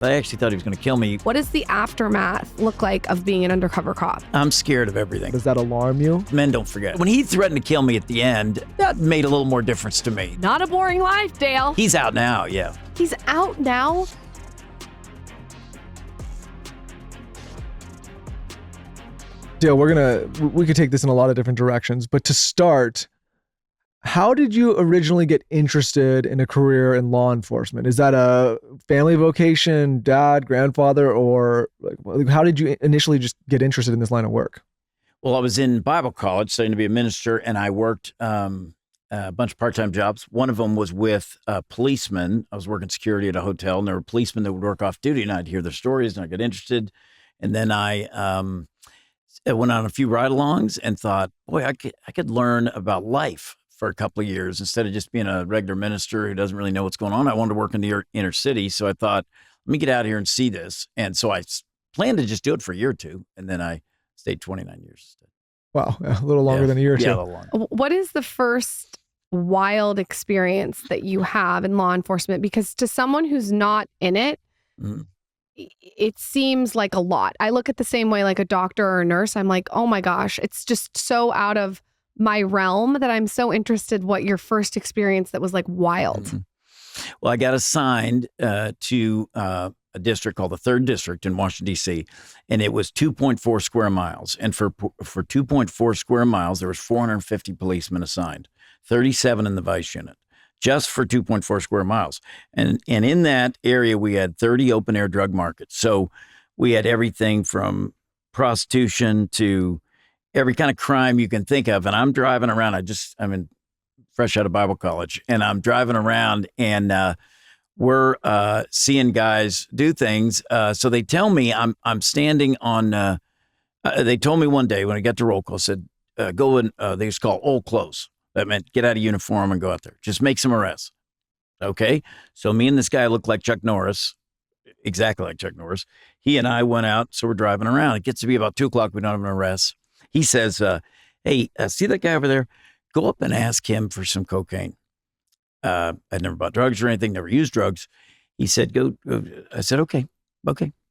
I actually thought he was going to kill me. What does the aftermath look like of being an undercover cop? I'm scared of everything. Does that alarm you? Men don't forget. When he threatened to kill me at the end, that made a little more difference to me. Not a boring life, Dale. He's out now, yeah. He's out now? Dale, we could take this in a lot of different directions, but to start, how did you originally get interested in a career in law enforcement? Is that a family vocation, dad, grandfather, or like how did you initially just get interested in this line of work? Well, I was in Bible college studying to be a minister, and I worked a bunch of part-time jobs. One of them was with policemen. I was working security at a hotel, and there were policemen that would work off duty, and I'd hear their stories, and I got interested. And then I went on a few ride-alongs and thought, boy, I could learn about life for a couple of years instead of just being a regular minister who doesn't really know what's going on. I wanted to work in the inner city. So I thought, let me get out here and see this. And so I planned to just do it for a year or two. And then I stayed 29 years instead. Wow. A little longer than a year or two. Yeah, a little longer. What is the first wild experience that you have in law enforcement? Because to someone who's not in it, it seems like a lot. I look at the same way like a doctor or a nurse. I'm like, oh my gosh, it's just so out of my realm that I'm so interested what your first experience that was like wild. Well, I got assigned to a district called the 3rd District in Washington, D.C., and it was 2.4 square miles. And for 2.4 square miles, there was 450 policemen assigned, 37 in the vice unit, just for 2.4 square miles. And in that area, we had 30 open-air drug markets. So we had everything from prostitution to every kind of crime you can think of. And I'm driving around. I'm fresh out of Bible college, and I'm driving around, and we're seeing guys do things. So they tell me I'm standing on. They told me one day when I got to roll call, said, "Go in." They used to call old clothes. That meant get out of uniform and go out there. Just make some arrests. Okay. So me and this guy look like Chuck Norris, exactly like Chuck Norris. He and I went out. So we're driving around. It gets to be about 2:00. We don't have an arrest. He says, hey, see that guy over there? Go up and ask him for some cocaine. I'd never bought drugs or anything, never used drugs. He said, go. I said, okay.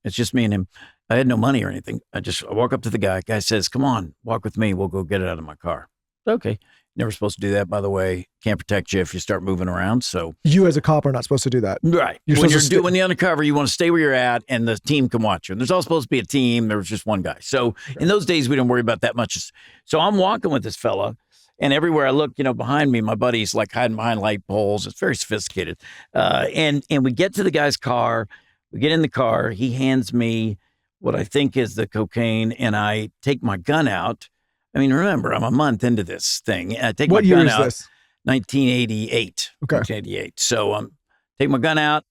It's just me and him. I had no money or anything. I walk up to the guy. Guy says, come on, walk with me. We'll go get it out of my car. Okay. Never supposed to do that, by the way. Can't protect you if you start moving around. So you as a cop are not supposed to do that. Right. When you're doing the undercover, you want to stay where you're at and the team can watch you. And there's all supposed to be a team. There was just one guy. So in those days, we didn't worry about that much. So I'm walking with this fella, and everywhere I look, behind me, my buddy's like hiding behind light poles. It's very sophisticated. And we get to the guy's car. We get in the car. He hands me what I think is the cocaine, and I take my gun out. I mean, remember, I'm a month into this thing. I take my gun out. This? 1988. Okay. 1988. So take my gun out.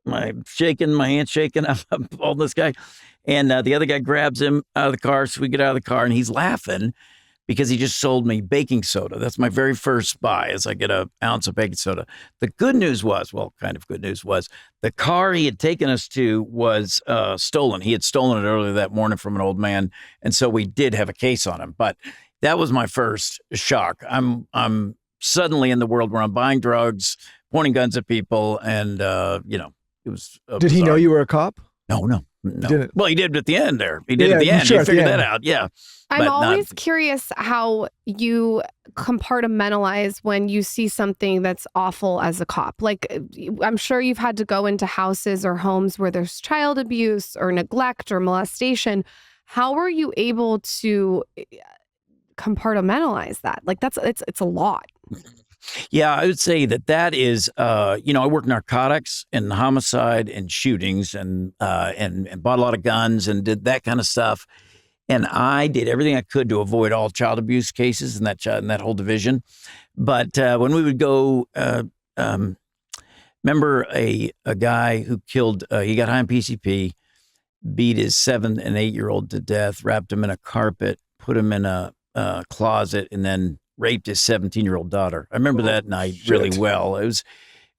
My hand's shaking. I'm holding this guy. And the other guy grabs him out of the car. So we get out of the car, and he's laughing because he just sold me baking soda. That's my very first buy, as I get an ounce of baking soda. The good news was, kind of good news was, the car he had taken us to was stolen. He had stolen it earlier that morning from an old man, and so we did have a case on him. But that was my first shock. I'm suddenly in the world where I'm buying drugs, pointing guns at people, and it was. Did he know you were a cop? No. Didn't. Well, he did at the end there. He did at the end. He figured that out. Yeah. I'm always curious how you compartmentalize when you see something that's awful as a cop. Like, I'm sure you've had to go into houses or homes where there's child abuse or neglect or molestation. How are you able to compartmentalize that? Like, it's a lot. Yeah, I would say that is, I work narcotics and homicide and shootings and bought a lot of guns and did that kind of stuff. And I did everything I could to avoid all child abuse cases in that whole division. But when we would go, remember a guy who killed, he got high on PCP, beat his 7 and 8-year-old to death, wrapped him in a carpet, put him in a closet, and then raped his 17-year-old daughter. I remember that night really well. It was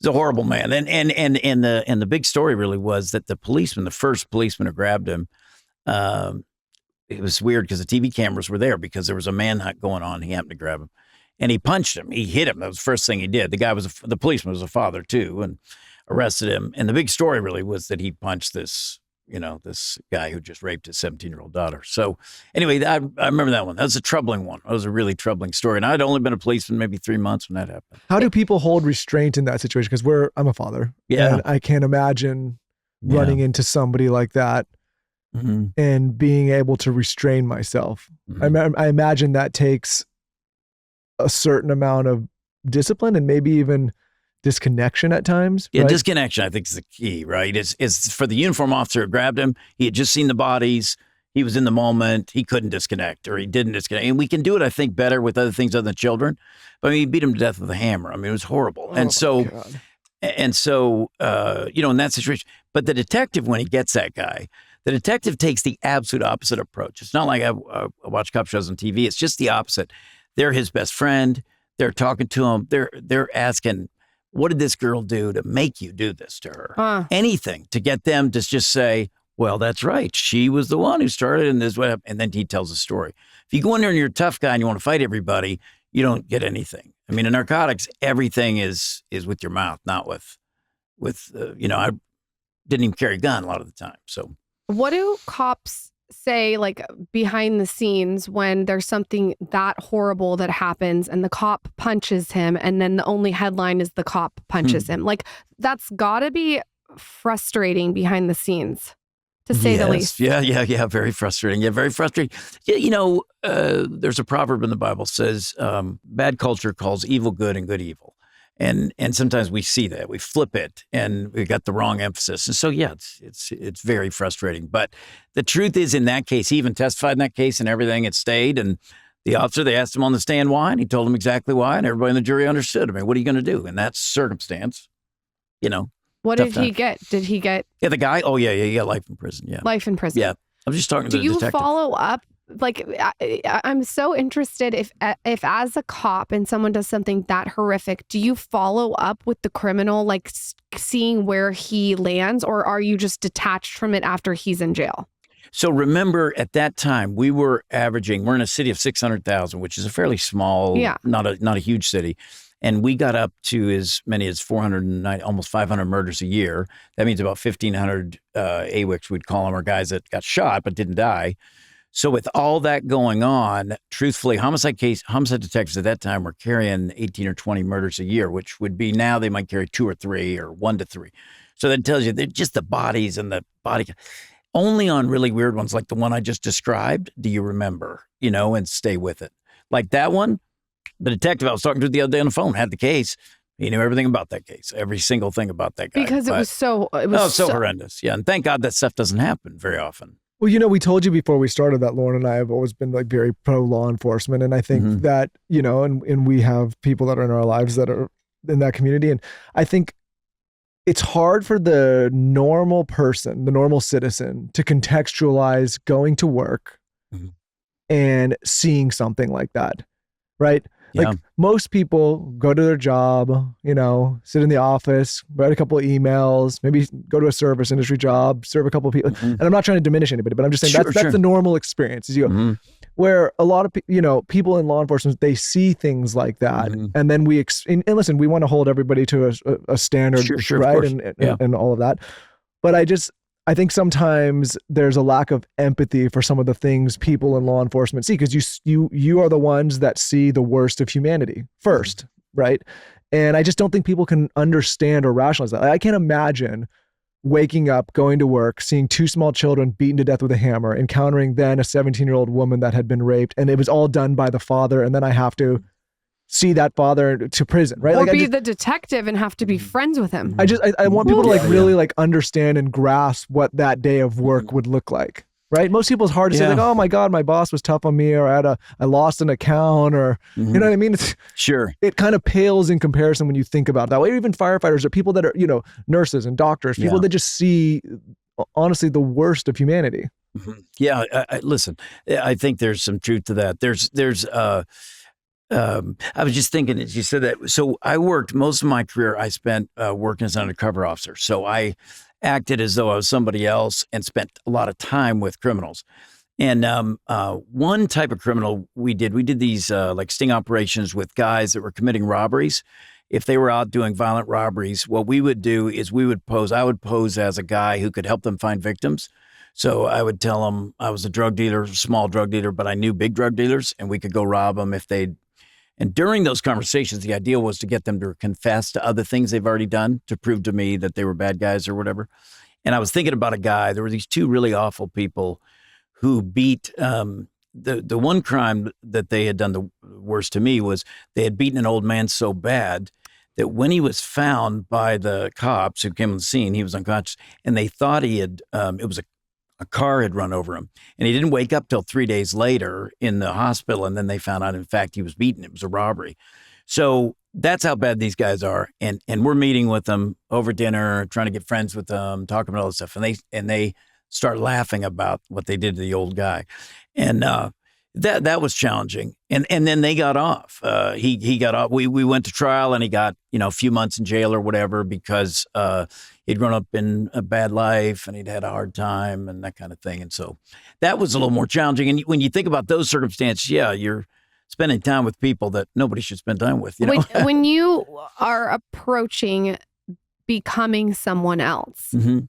a horrible man. And the big story really was that the first policeman who grabbed him, it was weird because the TV cameras were there because there was a manhunt going on. He happened to grab him and he punched him. He hit him. That was the first thing he did. The policeman was a father too. And arrested him. And the big story really was that he punched this guy who just raped his 17-year-old daughter. So anyway, I remember that one. That was a troubling one. That was a really troubling story. And I'd only been a policeman maybe 3 months when that happened. How do people hold restraint in that situation? Because I'm a father. Yeah. And I can't imagine running into somebody like that and being able to restrain myself. I imagine that takes a certain amount of discipline and maybe even disconnection at times. Yeah, right? Disconnection, I think, is the key, right? Is for the uniform officer who grabbed him. He had just seen the bodies. He was in the moment. He couldn't disconnect, or he didn't disconnect. And we can do it, I think, better with other things other than children. But I mean, he beat him to death with a hammer. I mean, it was horrible. In that situation. But the detective, when he gets that guy, the detective takes the absolute opposite approach. It's not like I watch cop shows on TV. It's just the opposite. They're his best friend. They're talking to him. They're asking, what did this girl do to make you do this to her? Anything to get them to just say, well, that's right. She was the one who started, and this what happened. And then he tells a story. If you go in there and you're a tough guy and you want to fight everybody, you don't get anything. I mean, in narcotics, everything is with your mouth, not with I didn't even carry a gun a lot of the time. So what do cops say, like, behind the scenes when there's something that horrible that happens and the cop punches him and then the only headline is the cop punches him? Like, that's gotta be frustrating behind the scenes, to say the least. Yeah. Very frustrating. Yeah, very frustrating. Yeah, there's a proverb in the Bible says, bad culture calls evil good and good evil. And sometimes we see that, we flip it, and we got the wrong emphasis. And so, yeah, it's very frustrating. But the truth is, in that case, he even testified in that case, and everything, it stayed. And the officer, they asked him on the stand why, and he told them exactly why, and everybody in the jury understood. I mean, what are you going to do in that circumstance? What did he get? Did he get? Yeah, the guy. Oh yeah, he got life in prison. Yeah, life in prison. Yeah, I'm just talking to the detective. Do you follow up? Like, I'm so interested if as a cop and someone does something that horrific, do you follow up with the criminal, like seeing where he lands, or are you just detached from it after he's in jail? So remember, at that time, we're in a city of 600,000, which is a fairly small, not a huge city. And we got up to as many as 490, almost 500 murders a year. That means about 1,500 AWICs, we'd call them, or guys that got shot but didn't die. So with all that going on, truthfully, homicide detectives at that time were carrying 18 or 20 murders a year, which would be now they might carry 2 or 3 or 1 to 3. So that tells you they're just the bodies and the body. Only on really weird ones like the one I just described do you remember, and stay with it. Like that one, the detective I was talking to the other day on the phone had the case. He knew everything about that case, every single thing about that guy. Because it was so horrendous. Yeah, and thank God that stuff doesn't happen very often. Well, we told you before we started that Lauren and I have always been like very pro law enforcement. And I think that, and we have people that are in our lives that are in that community. And I think it's hard for the normal person, the normal citizen, to contextualize going to work and seeing something like that, right? Yeah. Like most people go to their job, sit in the office, write a couple of emails, maybe go to a service industry job, serve a couple of people. And I'm not trying to diminish anybody, but I'm just saying that's the normal experience. Is where a lot of people in law enforcement, they see things like that, and then and listen, we want to hold everybody to a standard, right? And all of that. But I think sometimes there's a lack of empathy for some of the things people in law enforcement see, because you are the ones that see the worst of humanity first, right? And I just don't think people can understand or rationalize that. I can't imagine waking up, going to work, seeing 2 small children beaten to death with a hammer, encountering then a 17-year-old woman that had been raped, and it was all done by the father, and then I have to see that father to prison, right? Or be the detective and have to be friends with him. I want people to really understand and grasp what that day of work would look like, right? Most people's hard to say like, oh my God, my boss was tough on me, or I lost an account, or you know what I mean? It kind of pales in comparison when you think about it that way. Or even firefighters or people that are, nurses and doctors, people that just see, honestly, the worst of humanity. Yeah. Listen, I think there's some truth to that. I was just thinking as you said that. So I worked most of my career, I spent working as an undercover officer. So I acted as though I was somebody else and spent a lot of time with criminals. And one type of criminal we did these like sting operations with guys that were committing robberies. if they were out doing violent robberies, what we would do is I would pose as a guy who could help them find victims. So I would tell them I was a drug dealer, small drug dealer, but I knew big drug dealers, and we could go rob them if they'd. And during those conversations, the idea was to get them to confess to other things they've already done to prove to me that they were bad guys or whatever. And I was thinking about a guy. There were these two really awful people who beat the one crime that they had done the worst to me was they had beaten an old man so bad that when he was found by the cops who came on the scene, he was unconscious, and they thought he had it was a car had run over him, and he didn't wake up till 3 days later in the hospital. And then they found out, in fact, he was beaten. It was a robbery. So that's how bad these guys are. And we're meeting with them over dinner, trying to get friends with them, talking about all this stuff. And they start laughing about what they did to the old guy. And that was challenging. And then they got off. He got off. We went to trial, and he got, a few months in jail or whatever because he'd grown up in a bad life and he'd had a hard time and that kind of thing. And so that was a little more challenging. And when you think about those circumstances, yeah, you're spending time with people that nobody should spend time with. When you are approaching becoming someone else, mm-hmm.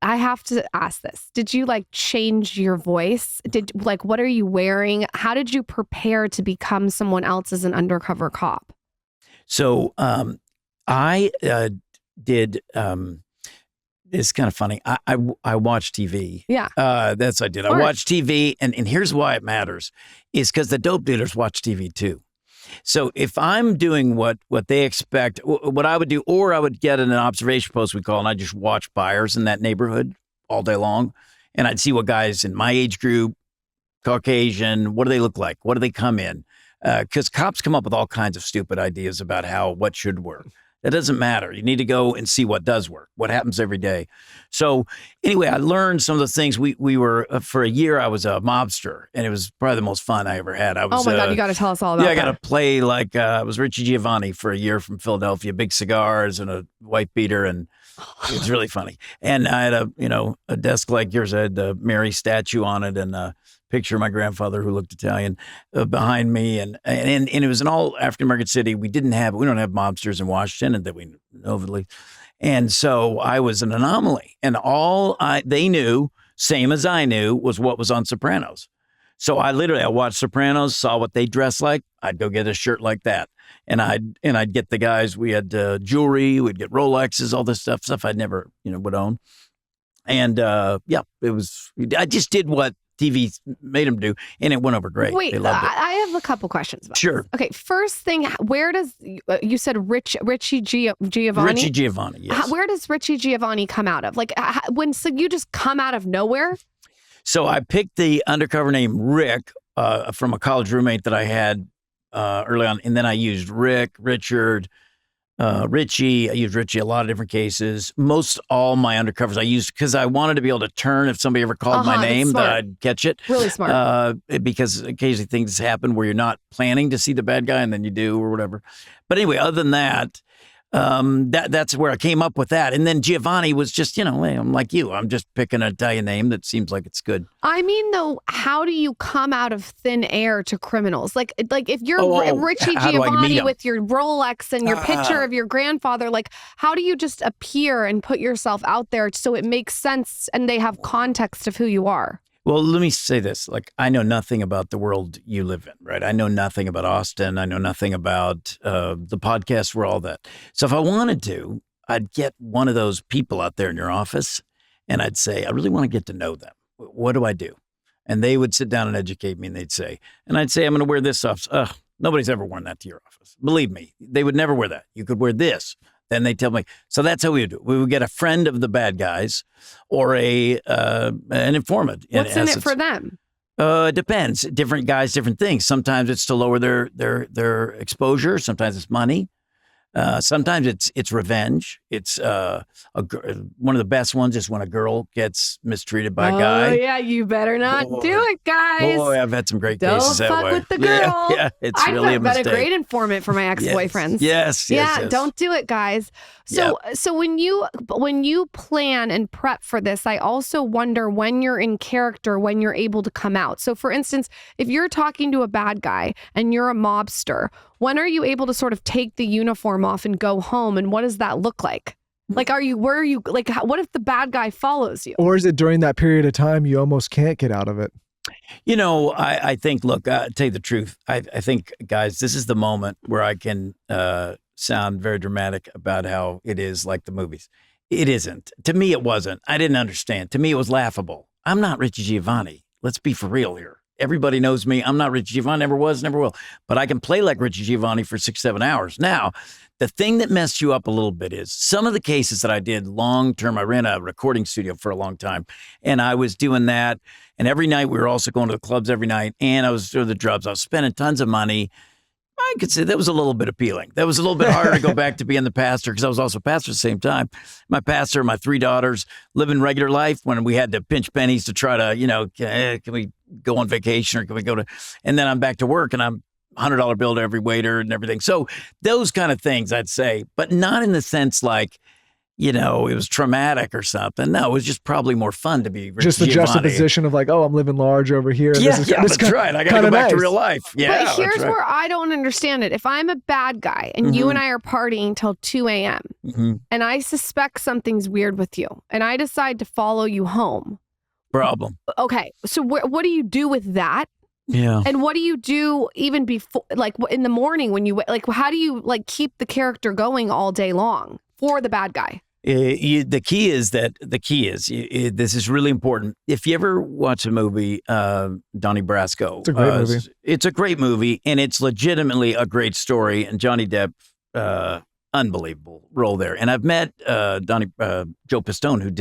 I have to ask this. Did you change your voice? What are you wearing? How did you prepare to become someone else as an undercover cop? So I did. It's kind of funny. I watch TV. Yeah. That's what I did. I watch TV, and here's why it matters, is because the dope dealers watch TV too. So if I'm doing what they expect, what I would do, or I would get in an observation post, we call, and I just watch buyers in that neighborhood all day long, and I'd see what guys in my age group, Caucasian, what do they look like? What do they come in? Because cops come up with all kinds of stupid ideas about what should work. That doesn't matter. You need to go and see what does work, what happens every day. So anyway, I learned some of the things. We were, for a year, I was a mobster, and it was probably the most fun I ever had. Oh my God, you got to tell us all about that. Yeah, I got to play I was Richie Giovanni for a year from Philadelphia, big cigars and a white beater, and it was really funny. And I had a desk like yours. I had the Mary statue on it and a picture of my grandfather who looked Italian behind me. And it was an all African-American city. We don't have mobsters in Washington, and that we know of at least. And so I was an anomaly, and all they knew, same as I knew, was what was on Sopranos. So I watched Sopranos, saw what they dressed like. I'd go get a shirt like that. And I'd get the guys, we had jewelry, we'd get Rolexes, all this stuff I'd never, would own. And I just did what TV made them do, and it went over great. Wait, they loved it. I have a couple questions about Sure. this. Okay, first thing, where does, you said Richie Giovanni? Richie Giovanni, yes. Where does Richie Giovanni come out of? So you just come out of nowhere? So I picked the undercover name Rick from a college roommate that I had early on, and then I used Rick, Richard, Richie. I used Richie a lot of different cases. Most all my undercovers I used because I wanted to be able to turn if somebody ever called my name that I'd catch it. Really smart. Because occasionally things happen where you're not planning to see the bad guy and then you do or whatever. But anyway, other than that, that's where I came up with that. And then Giovanni was just, I'm like you. I'm just picking an Italian name that seems like it's good. I mean, though, how do you come out of thin air to criminals? Like if you're Richie Giovanni with your Rolex and your picture of your grandfather, how do you just appear and put yourself out there so it makes sense and they have context of who you are? Well, let me say this. I know nothing about the world you live in, right? I know nothing about Austin. I know nothing about the podcast where all that. So if I wanted to, I'd get one of those people out there in your office, and I'd say, I really want to get to know them. What do I do? And they would sit down and educate me, and they'd say, and I'd say, I'm going to wear this off. Nobody's ever worn that to your office. Believe me, they would never wear that. You could wear this. Then they tell me. So that's how we would do it. We would get a friend of the bad guys or an informant. What's in it for them? It depends. Different guys, different things. Sometimes it's to lower their exposure. Sometimes it's money. Sometimes it's revenge. It's one of the best ones is when a girl gets mistreated by a guy. Oh yeah, you better not do it, guys. Boy, I've had some great cases that way. Don't fuck with the girl. Yeah, it's really a mistake. I've been a great informant for my ex-boyfriends. Yes. Don't do it, guys. So when you plan and prep for this, I also wonder when you're in character, when you're able to come out. So for instance, if you're talking to a bad guy and you're a mobster, when are you able to sort of take the uniform off and go home? And what does that look like? Like, where are you, like, what if the bad guy follows you? Or is it during that period of time you almost can't get out of it? I think, look, I'll tell you the truth. I think, guys, this is the moment where I can sound very dramatic about how it is like the movies. It isn't. To me, it wasn't. I didn't understand. To me, it was laughable. I'm not Richie Giovanni. Let's be for real here. Everybody knows me. I'm not Richie Giovanni, never was, never will. But I can play like Richie Giovanni for 6-7 hours. Now, the thing that messed you up a little bit is some of the cases that I did long-term, I ran a recording studio for a long time, and I was doing that. And every night, we were also going to the clubs every night, and I was doing the drugs. I was spending tons of money. I could say that was a little bit appealing. That was a little bit harder to go back to being the pastor because I was also a pastor at the same time. My pastor, my 3 daughters, living regular life when we had to pinch pennies to try to, can we go on vacation or can we go to, and then I'm back to work and I'm $100 bill to every waiter and everything. So those kind of things I'd say, but not in the sense like, it was traumatic or something. No, it was just probably more fun to be Rich just the Giovanni. juxtaposition of like, oh, I'm living large over here. And That's right. I got to go back to real life. Yeah, but here's where I don't understand it. If I'm a bad guy and you and I are partying till 2 a.m. And I suspect something's weird with you and I decide to follow you home. Problem. Okay. So what do you do with that? Yeah. And what do you do even before, like in the morning when you, like, how do you like keep the character going all day long for the bad guy? The key is this is really important. If you ever watch a movie, Donnie Brasco, it's a great movie. It's a great movie, and it's legitimately a great story. And Johnny Depp, unbelievable role there. And I've met Joe Pistone, who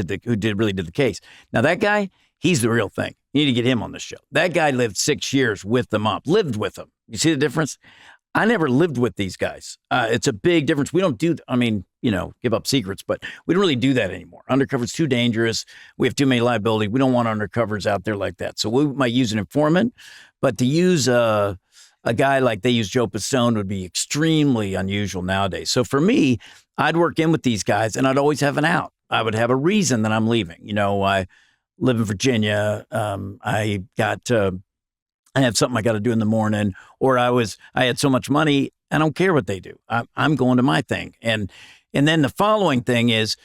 really did the case. Now that guy, he's the real thing. You need to get him on the show. That guy lived 6 years with them lived with them. You see the difference? I never lived with these guys. It's a big difference. We don't do, give up secrets, but we don't really do that anymore. Undercover's too dangerous. We have too many liability. We don't want undercovers out there like that. So we might use an informant, but to use a guy like they use Joe Pistone would be extremely unusual nowadays. So for me, I'd work in with these guys and I'd always have an out. I would have a reason that I'm leaving. I live in Virginia. I have something I got to do in the morning, or I had so much money. I don't care what they do. I'm going to my thing. And then the following thing is,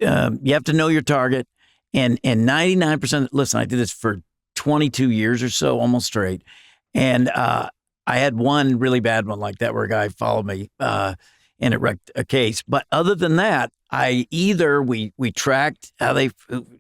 you have to know your target. And 99%, listen, I did this for 22 years or so, almost straight. And I had one really bad one like that where a guy followed me and it wrecked a case. But other than that, we tracked how they,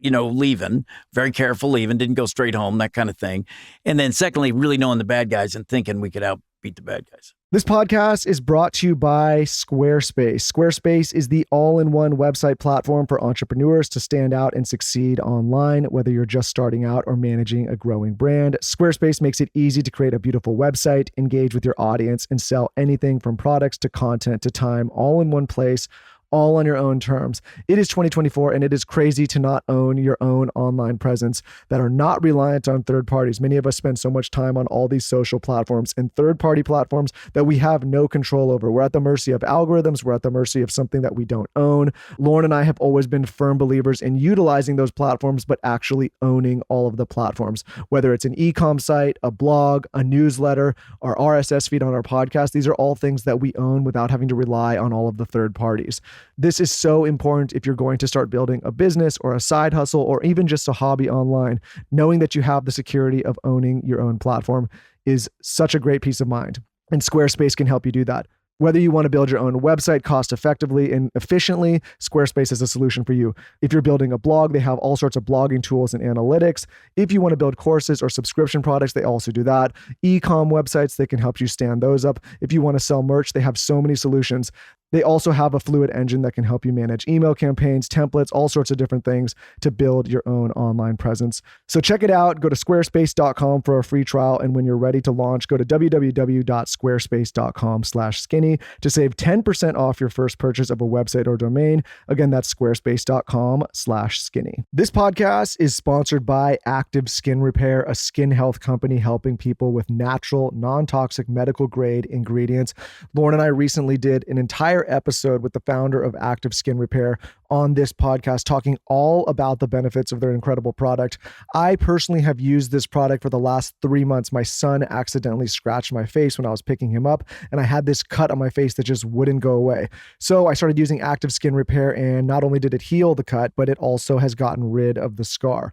leaving, very careful leaving, didn't go straight home, that kind of thing. And then secondly, really knowing the bad guys and thinking we could outbeat the bad guys. This podcast is brought to you by Squarespace. Squarespace is the all-in-one website platform for entrepreneurs to stand out and succeed online, whether you're just starting out or managing a growing brand. Squarespace makes it easy to create a beautiful website, engage with your audience, and sell anything from products to content to time, all in one place, all on your own terms. It is 2024, and it is crazy to not own your own online presence that are not reliant on third parties. Many of us spend so much time on all these social platforms and third-party platforms that we have no control over. We're at the mercy of algorithms. We're at the mercy of something that we don't own. Lauren and I have always been firm believers in utilizing those platforms, but actually owning all of the platforms, whether it's an e-com site, a blog, a newsletter, our RSS feed on our podcast. These are all things that we own without having to rely on all of the third parties. This is so important if you're going to start building a business or a side hustle or even just a hobby online. Knowing that you have the security of owning your own platform is such a great peace of mind. And Squarespace can help you do that. Whether you want to build your own website cost effectively and efficiently, Squarespace is a solution for you. If you're building a blog, they have all sorts of blogging tools and analytics. If you want to build courses or subscription products, they also do that. E-com websites, they can help you stand those up. If you want to sell merch, they have so many solutions. They also have a fluid engine that can help you manage email campaigns, templates, all sorts of different things to build your own online presence. So check it out. Go to squarespace.com for a free trial. And when you're ready to launch, go to www.squarespace.com/skinny to save 10% off your first purchase of a website or domain. Again, that's squarespace.com/skinny. This podcast is sponsored by Active Skin Repair, a skin health company helping people with natural, non-toxic medical grade ingredients. Lauren and I recently did an entire episode with the founder of Active Skin Repair on this podcast, talking all about the benefits of their incredible product. I personally have used this product for the last 3 months. My son accidentally scratched my face when I was picking him up, and I had this cut on my face that just wouldn't go away. So I started using Active Skin Repair, and not only did it heal the cut, but it also has gotten rid of the scar.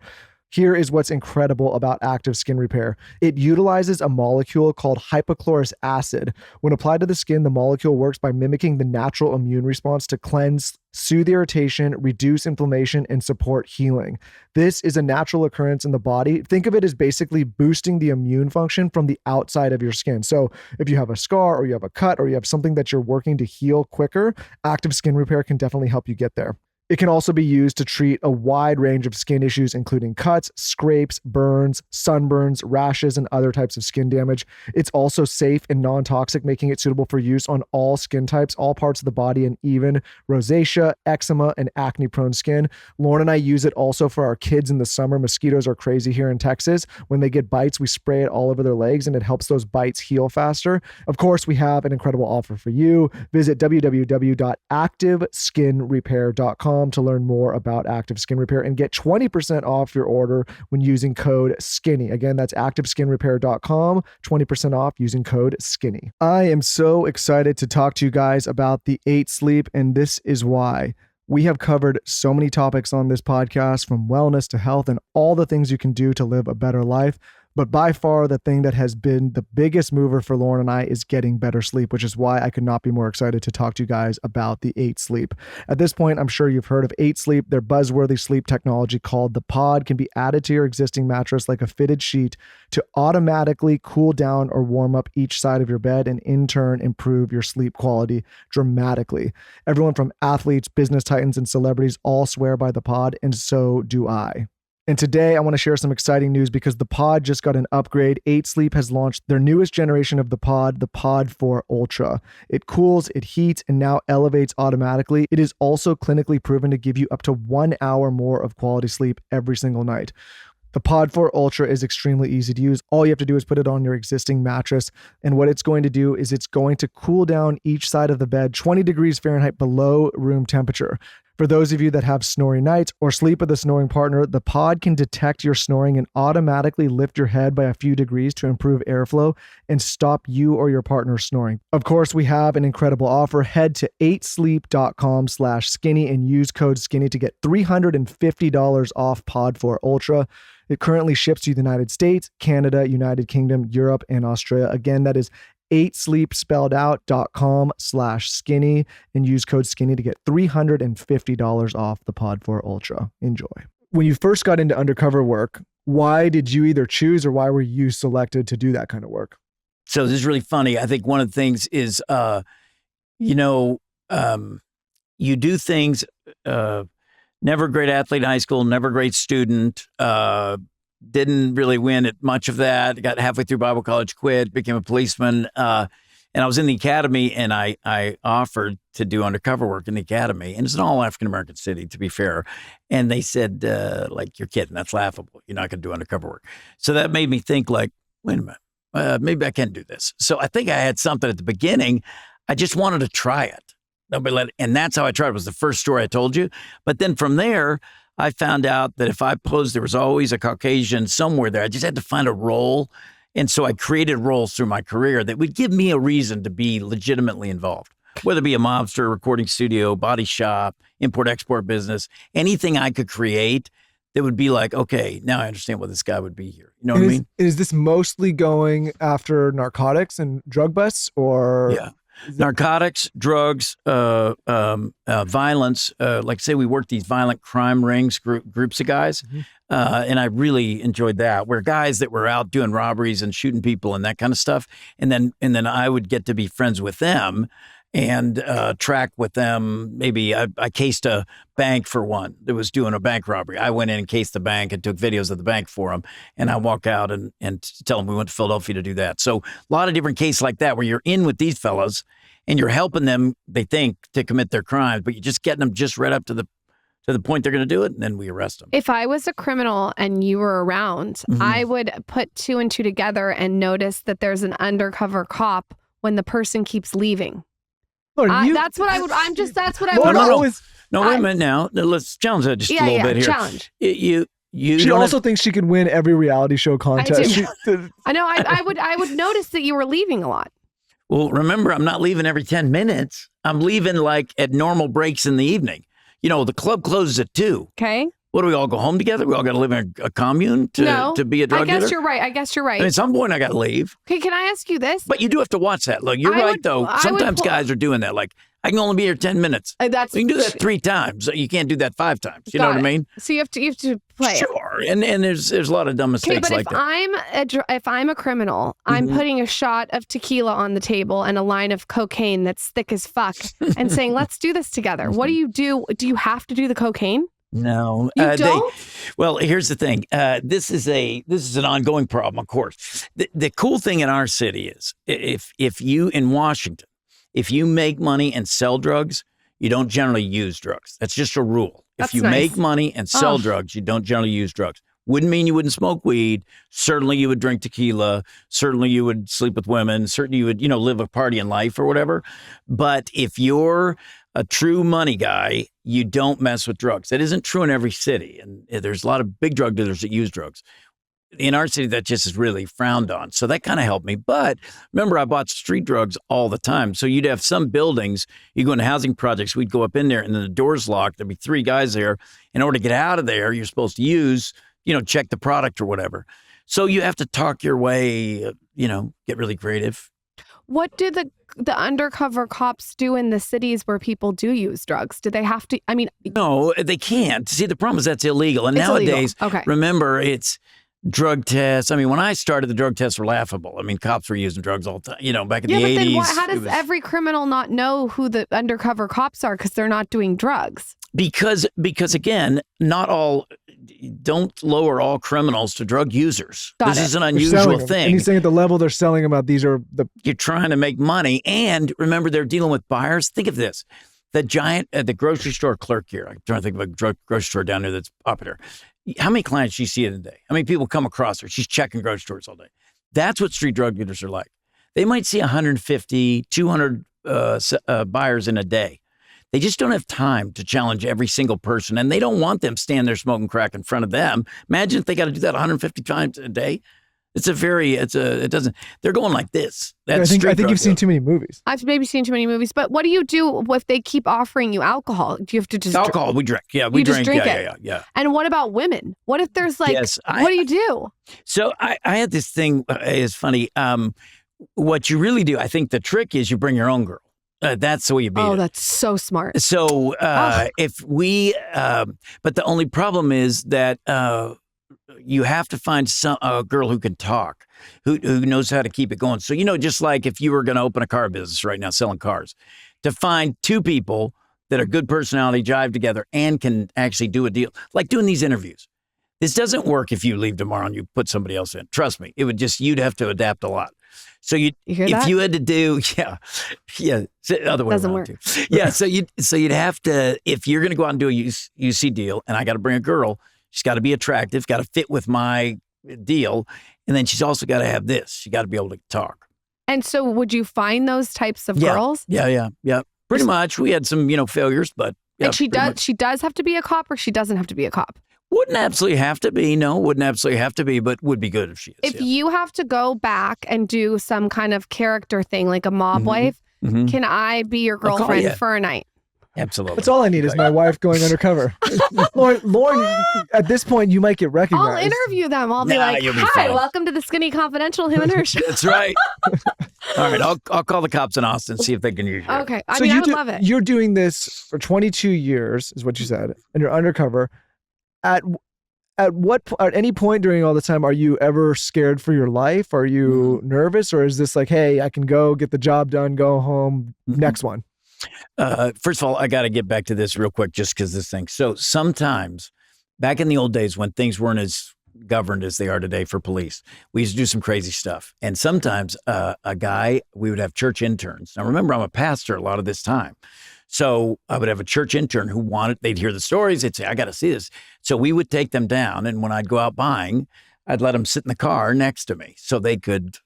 Here is what's incredible about Active Skin Repair. It utilizes a molecule called hypochlorous acid. When applied to the skin, the molecule works by mimicking the natural immune response to cleanse, soothe irritation, reduce inflammation, and support healing. This is a natural occurrence in the body. Think of it as basically boosting the immune function from the outside of your skin. So if you have a scar or you have a cut or you have something that you're working to heal quicker, Active Skin Repair can definitely help you get there. It can also be used to treat a wide range of skin issues, including cuts, scrapes, burns, sunburns, rashes, and other types of skin damage. It's also safe and non-toxic, making it suitable for use on all skin types, all parts of the body, and even rosacea, eczema, and acne-prone skin. Lauren and I use it also for our kids in the summer. Mosquitoes are crazy here in Texas. When they get bites, we spray it all over their legs, and it helps those bites heal faster. Of course, we have an incredible offer for you. Visit www.activeskinrepair.com to learn more about Active Skin Repair and get 20% off your order when using code SKINNY. Again, that's activeskinrepair.com, 20% off using code SKINNY. I am so excited to talk to you guys about the 8 Sleep, and this is why. We have covered so many topics on this podcast, from wellness to health and all the things you can do to live a better life. But by far, the thing that has been the biggest mover for Lauren and I is getting better sleep, which is why I could not be more excited to talk to you guys about the 8 Sleep. At this point, I'm sure you've heard of 8 Sleep. Their buzzworthy sleep technology called the Pod can be added to your existing mattress like a fitted sheet to automatically cool down or warm up each side of your bed and in turn improve your sleep quality dramatically. Everyone from athletes, business titans, and celebrities all swear by the Pod, and so do I. And today I want to share some exciting news because the Pod just got an upgrade. 8 Sleep has launched their newest generation of the Pod 4 Ultra. It cools, it heats, and now elevates automatically. It is also clinically proven to give you up to 1 hour more of quality sleep every single night. The Pod 4 Ultra is extremely easy to use. All you have to do is put it on your existing mattress. And what it's going to do is it's going to cool down each side of the bed 20 degrees Fahrenheit below room temperature. For those of you that have snoring nights or sleep with a snoring partner, the Pod can detect your snoring and automatically lift your head by a few degrees to improve airflow and stop you or your partner snoring. Of course, we have an incredible offer. Head to 8sleep.com/skinny and use code SKINNY to get $350 off Pod 4 Ultra. It currently ships to the United States, Canada, United Kingdom, Europe, and Australia. Again, that is 8sleep.com/skinny and use code SKINNY to get $350 off the Pod 4 Ultra. Enjoy. When you first got into undercover work, why did you either choose or why were you selected to do that kind of work? So this is really funny. I think one of the things is, you do things, never a great athlete in high school, never a great student, didn't really win at much of that. Got halfway through Bible college, quit, became a policeman. And I was in the academy and I offered to do undercover work in the academy. And it's an all African-American city, to be fair. And they said, you're kidding. That's laughable. You're not going to do undercover work. So that made me think wait a minute, maybe I can do this. So I think I had something at the beginning. I just wanted to try it. And that's how I tried. It was the first story I told you. But then from there, I found out that if I posed, there was always a Caucasian somewhere there. I just had to find a role. And so I created roles through my career that would give me a reason to be legitimately involved, whether it be a mobster, recording studio, body shop, import-export business, anything I could create that would be like, okay, now I understand why this guy would be here. You know what I mean? Is this mostly going after narcotics and drug busts or? Yeah. Narcotics, drugs, violence. Like say we worked these violent crime rings, groups of guys. Mm-hmm. And I really enjoyed that. Where guys that were out doing robberies and shooting people and that kind of stuff. And then I would get to be friends with them and track with them. Maybe I cased a bank for one that was doing a bank robbery. I went in and cased the bank and took videos of the bank for them. And I walk out and tell them we went to Philadelphia to do that. So a lot of different cases like that where you're in with these fellas and you're helping them, they think, to commit their crimes, but you're just getting them just right up to the point they're going to do it, and then we arrest them. If I was a criminal and you were around, mm-hmm. I would put 2 and 2 together and notice that there's an undercover cop when the person keeps leaving. Lauren, that's what I would. That's what I Lauren would. always. No, wait a minute now. Let's challenge that just a little bit here. Challenge. You She also thinks she could win every reality show contest. I know. I would notice that you were leaving a lot. Well, remember, I'm not leaving every 10 minutes. I'm leaving like at normal breaks in the evening. The club closes at 2. Okay. What do we all go home together? We all got to live in a commune to be a drug dealer? I guess you're right. At some point, I got to leave. Okay, can I ask you this? But you do have to watch that. Look, you're right, though. Sometimes guys are doing that. Like, I can only be here 10 minutes. You can do that 3 times. You can't do that 5 times. You know what I mean? So you have to play. Sure. And there's a lot of dumb mistakes like that. If I'm a criminal, I'm putting a shot of tequila on the table and a line of cocaine that's thick as fuck and saying, let's do this together. What do you do? Do you have to do the cocaine? No, you don't. Well, here's the thing. This is an ongoing problem, of course. The cool thing in our city is if you in Washington, if you make money and sell drugs, you don't generally use drugs. That's just a rule. If you make money and sell drugs, you don't generally use drugs. Wouldn't mean you wouldn't smoke weed. Certainly you would drink tequila. Certainly you would sleep with women. Certainly you would, live a party in life or whatever. But if you're a true money guy, you don't mess with drugs. That isn't true in every city. And there's a lot of big drug dealers that use drugs. In our city, that just is really frowned on. So that kind of helped me. But remember, I bought street drugs all the time. So you'd have some buildings, you go into housing projects, we'd go up in there and then the door's locked. There'd be 3 guys there. In order to get out of there, you're supposed to use, check the product or whatever. So you have to talk your way, get really creative. What do the undercover cops do in the cities where people do use drugs? Do they have to? I mean, no, they can't. See, the problem is that's illegal. And nowadays, remember, it's drug tests. I mean, when I started, the drug tests were laughable. I mean, cops were using drugs all the time, back in the 80s. Then how does every criminal not know who the undercover cops are because they're not doing drugs? Because again, not all, don't lower all criminals to drug users. This is an unusual thing. And he's saying at the level they're selling them at, you're trying to make money. And remember, they're dealing with buyers. Think of this. The giant, the grocery store clerk here, I'm trying to think of a grocery store down there that's popular. How many clients she see in a day? How many people come across her? She's checking grocery stores all day. That's what street drug dealers are like. They might see 150, 200 buyers in a day. They just don't have time to challenge every single person, and they don't want them standing there smoking crack in front of them. Imagine if they got to do that 150 times a day. They're going like this. I think you've seen too many movies. I've maybe seen too many movies, but what do you do if they keep offering you alcohol? Do you have to just alcohol? We drink. Yeah, we drink. Yeah. And what about women? What if there's what do you do? So I had this thing. It's funny. What you really do, I think the trick is you bring your own girl. That's the way you beat it. Oh, that's so smart. So if we, but the only problem is that you have to find a girl who can talk, who knows how to keep it going. So, just like if you were going to open a car business right now, selling cars, to find 2 people that are good personality, jive together, and can actually do a deal, like doing these interviews. This doesn't work if you leave tomorrow and you put somebody else in. Trust me, you'd have to adapt a lot. So you had to do, other way doesn't around work. Too. Yeah, so you'd have to, if you're going to go out and do a UC deal, and I got to bring a girl, she's got to be attractive, got to fit with my deal, and then she's also got to have this. She got to be able to talk. And so, would you find those types of girls? Yeah. Pretty much. We had some, failures, but and she does have to be a cop, or she doesn't have to be a cop. Wouldn't absolutely have to be. No, wouldn't absolutely have to be, but would be good if she is. If you have to go back and do some kind of character thing, like a mob wife, can I be your girlfriend for a night? Absolutely. That's all I need is my wife going undercover. Lauren, at this point, you might get recognized. I'll interview them. I'll be like, hi, welcome to the Skinny Confidential Him and Her show. That's right. All right, I'll call the cops in Austin, see if they can use you. Okay. I would love it. You're doing this for 22 years, is what you said, and you're undercover. At any point during all the time, are you ever scared for your life? Are you nervous? Or is this like, hey, I can go get the job done, go home, next one? First of all, I got to get back to this real quick just because this thing. So sometimes back in the old days when things weren't as governed as they are today for police, we used to do some crazy stuff. And sometimes we would have church interns. Now, remember, I'm a pastor a lot of this time. So I would have a church intern they'd hear the stories. They'd say, I got to see this. So we would take them down. And when I'd go out buying, I'd let them sit in the car next to me so they could,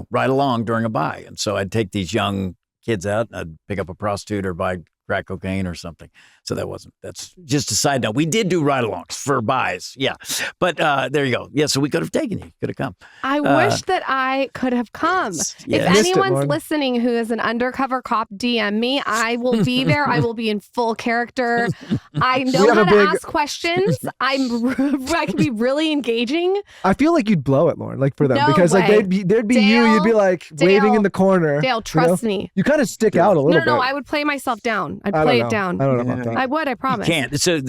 ride along during a buy. And so I'd take these young kids out. I'd pick up a prostitute or buy crack cocaine or something. So that's just a side note. We did do ride-alongs for buys. Yeah. But there you go. Yeah. So we could have taken you. Could have come. I wish that I could have come. Yes. If anyone's listening who is an undercover cop, DM me. I will be there. I will be in full character. I know how to ask questions. I can be really engaging. I feel like you'd blow it, Lauren, like for them. No because like way. there'd be Dale, you'd be like waving in the corner. Dale, trust me. You kind of stick out a little bit. No, I would play myself down. I'd play it down. I don't know about that. I would, I promise. You can't. So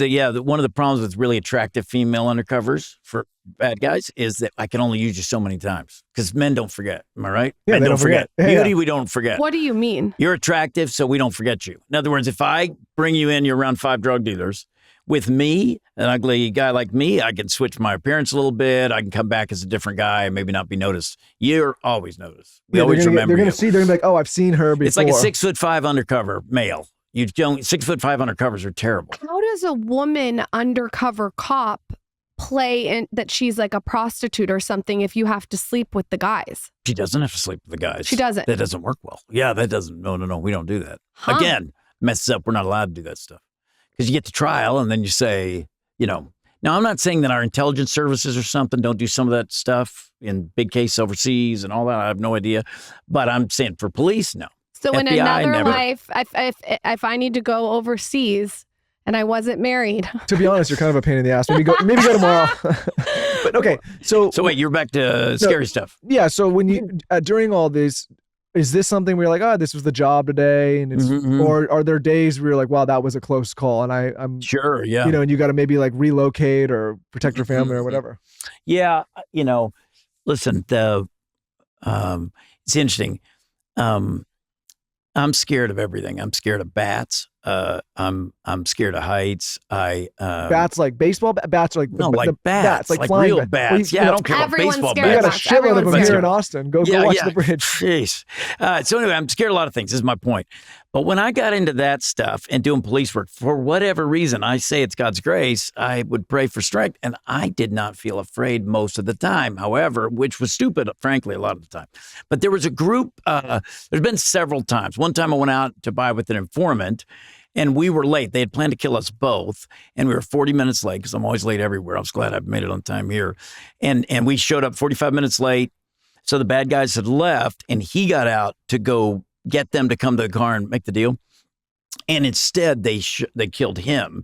one of the problems with really attractive female undercovers for bad guys is that I can only use you so many times because men don't forget. Am I right? Yeah, Men they don't forget. Beauty, we don't forget. What do you mean? You're attractive, so we don't forget you. In other words, if I bring you in, you're around 5 drug dealers. With me, an ugly guy like me, I can switch my appearance a little bit. I can come back as a different guy and maybe not be noticed. You're always noticed. We always remember They're going you. to see. They're going to be like, oh, I've seen her before. It's like a 6'5" undercover male. You don't. 6'5" undercovers are terrible. How does a woman undercover cop play in that she's like a prostitute or something if you have to sleep with the guys? She doesn't have to sleep with the guys. She doesn't. That doesn't work well. Yeah, that doesn't. No. We don't do that. Huh. Again, messes up. We're not allowed to do that stuff because you get to trial and then you say, Now I'm not saying that our intelligence services or something don't do some of that stuff in big case overseas and all that. I have no idea, but I'm saying for police, no. So in FBI, another never. life, if I need to go overseas and I wasn't married. To be honest, you're kind of a pain in the ass. Maybe go tomorrow. But okay, so wait, you're back to scary stuff. Yeah. So when you during all this, is this something where you're like, oh, this was the job today, and it's, or are there days where you're like, wow, that was a close call, and I'm sure, yeah, and you got to maybe like relocate or protect your family or whatever. Yeah, listen, it's interesting. I'm scared of everything. I'm scared of bats. I'm scared of heights. Bats like baseball bats, or like bats, like flying real bats. I don't care about Everyone's baseball scared We got a bats. shitload of them here in Austin. Go watch the bridge. Jeez. So anyway, I'm scared of a lot of things. This is my point. But when I got into that stuff and doing police work, for whatever reason, I say it's God's grace, I would pray for strength. And I did not feel afraid most of the time, however, which was stupid, frankly, a lot of the time. But there was a group, there's been several times. One time I went out to buy with an informant, and we were late. They had planned to kill us both, and we were 40 minutes late because I'm always late everywhere. I was glad I made it on time here. And we showed up 45 minutes late. So the bad guys had left, and he got out to go get them to come to the car and make the deal. And instead, they killed him.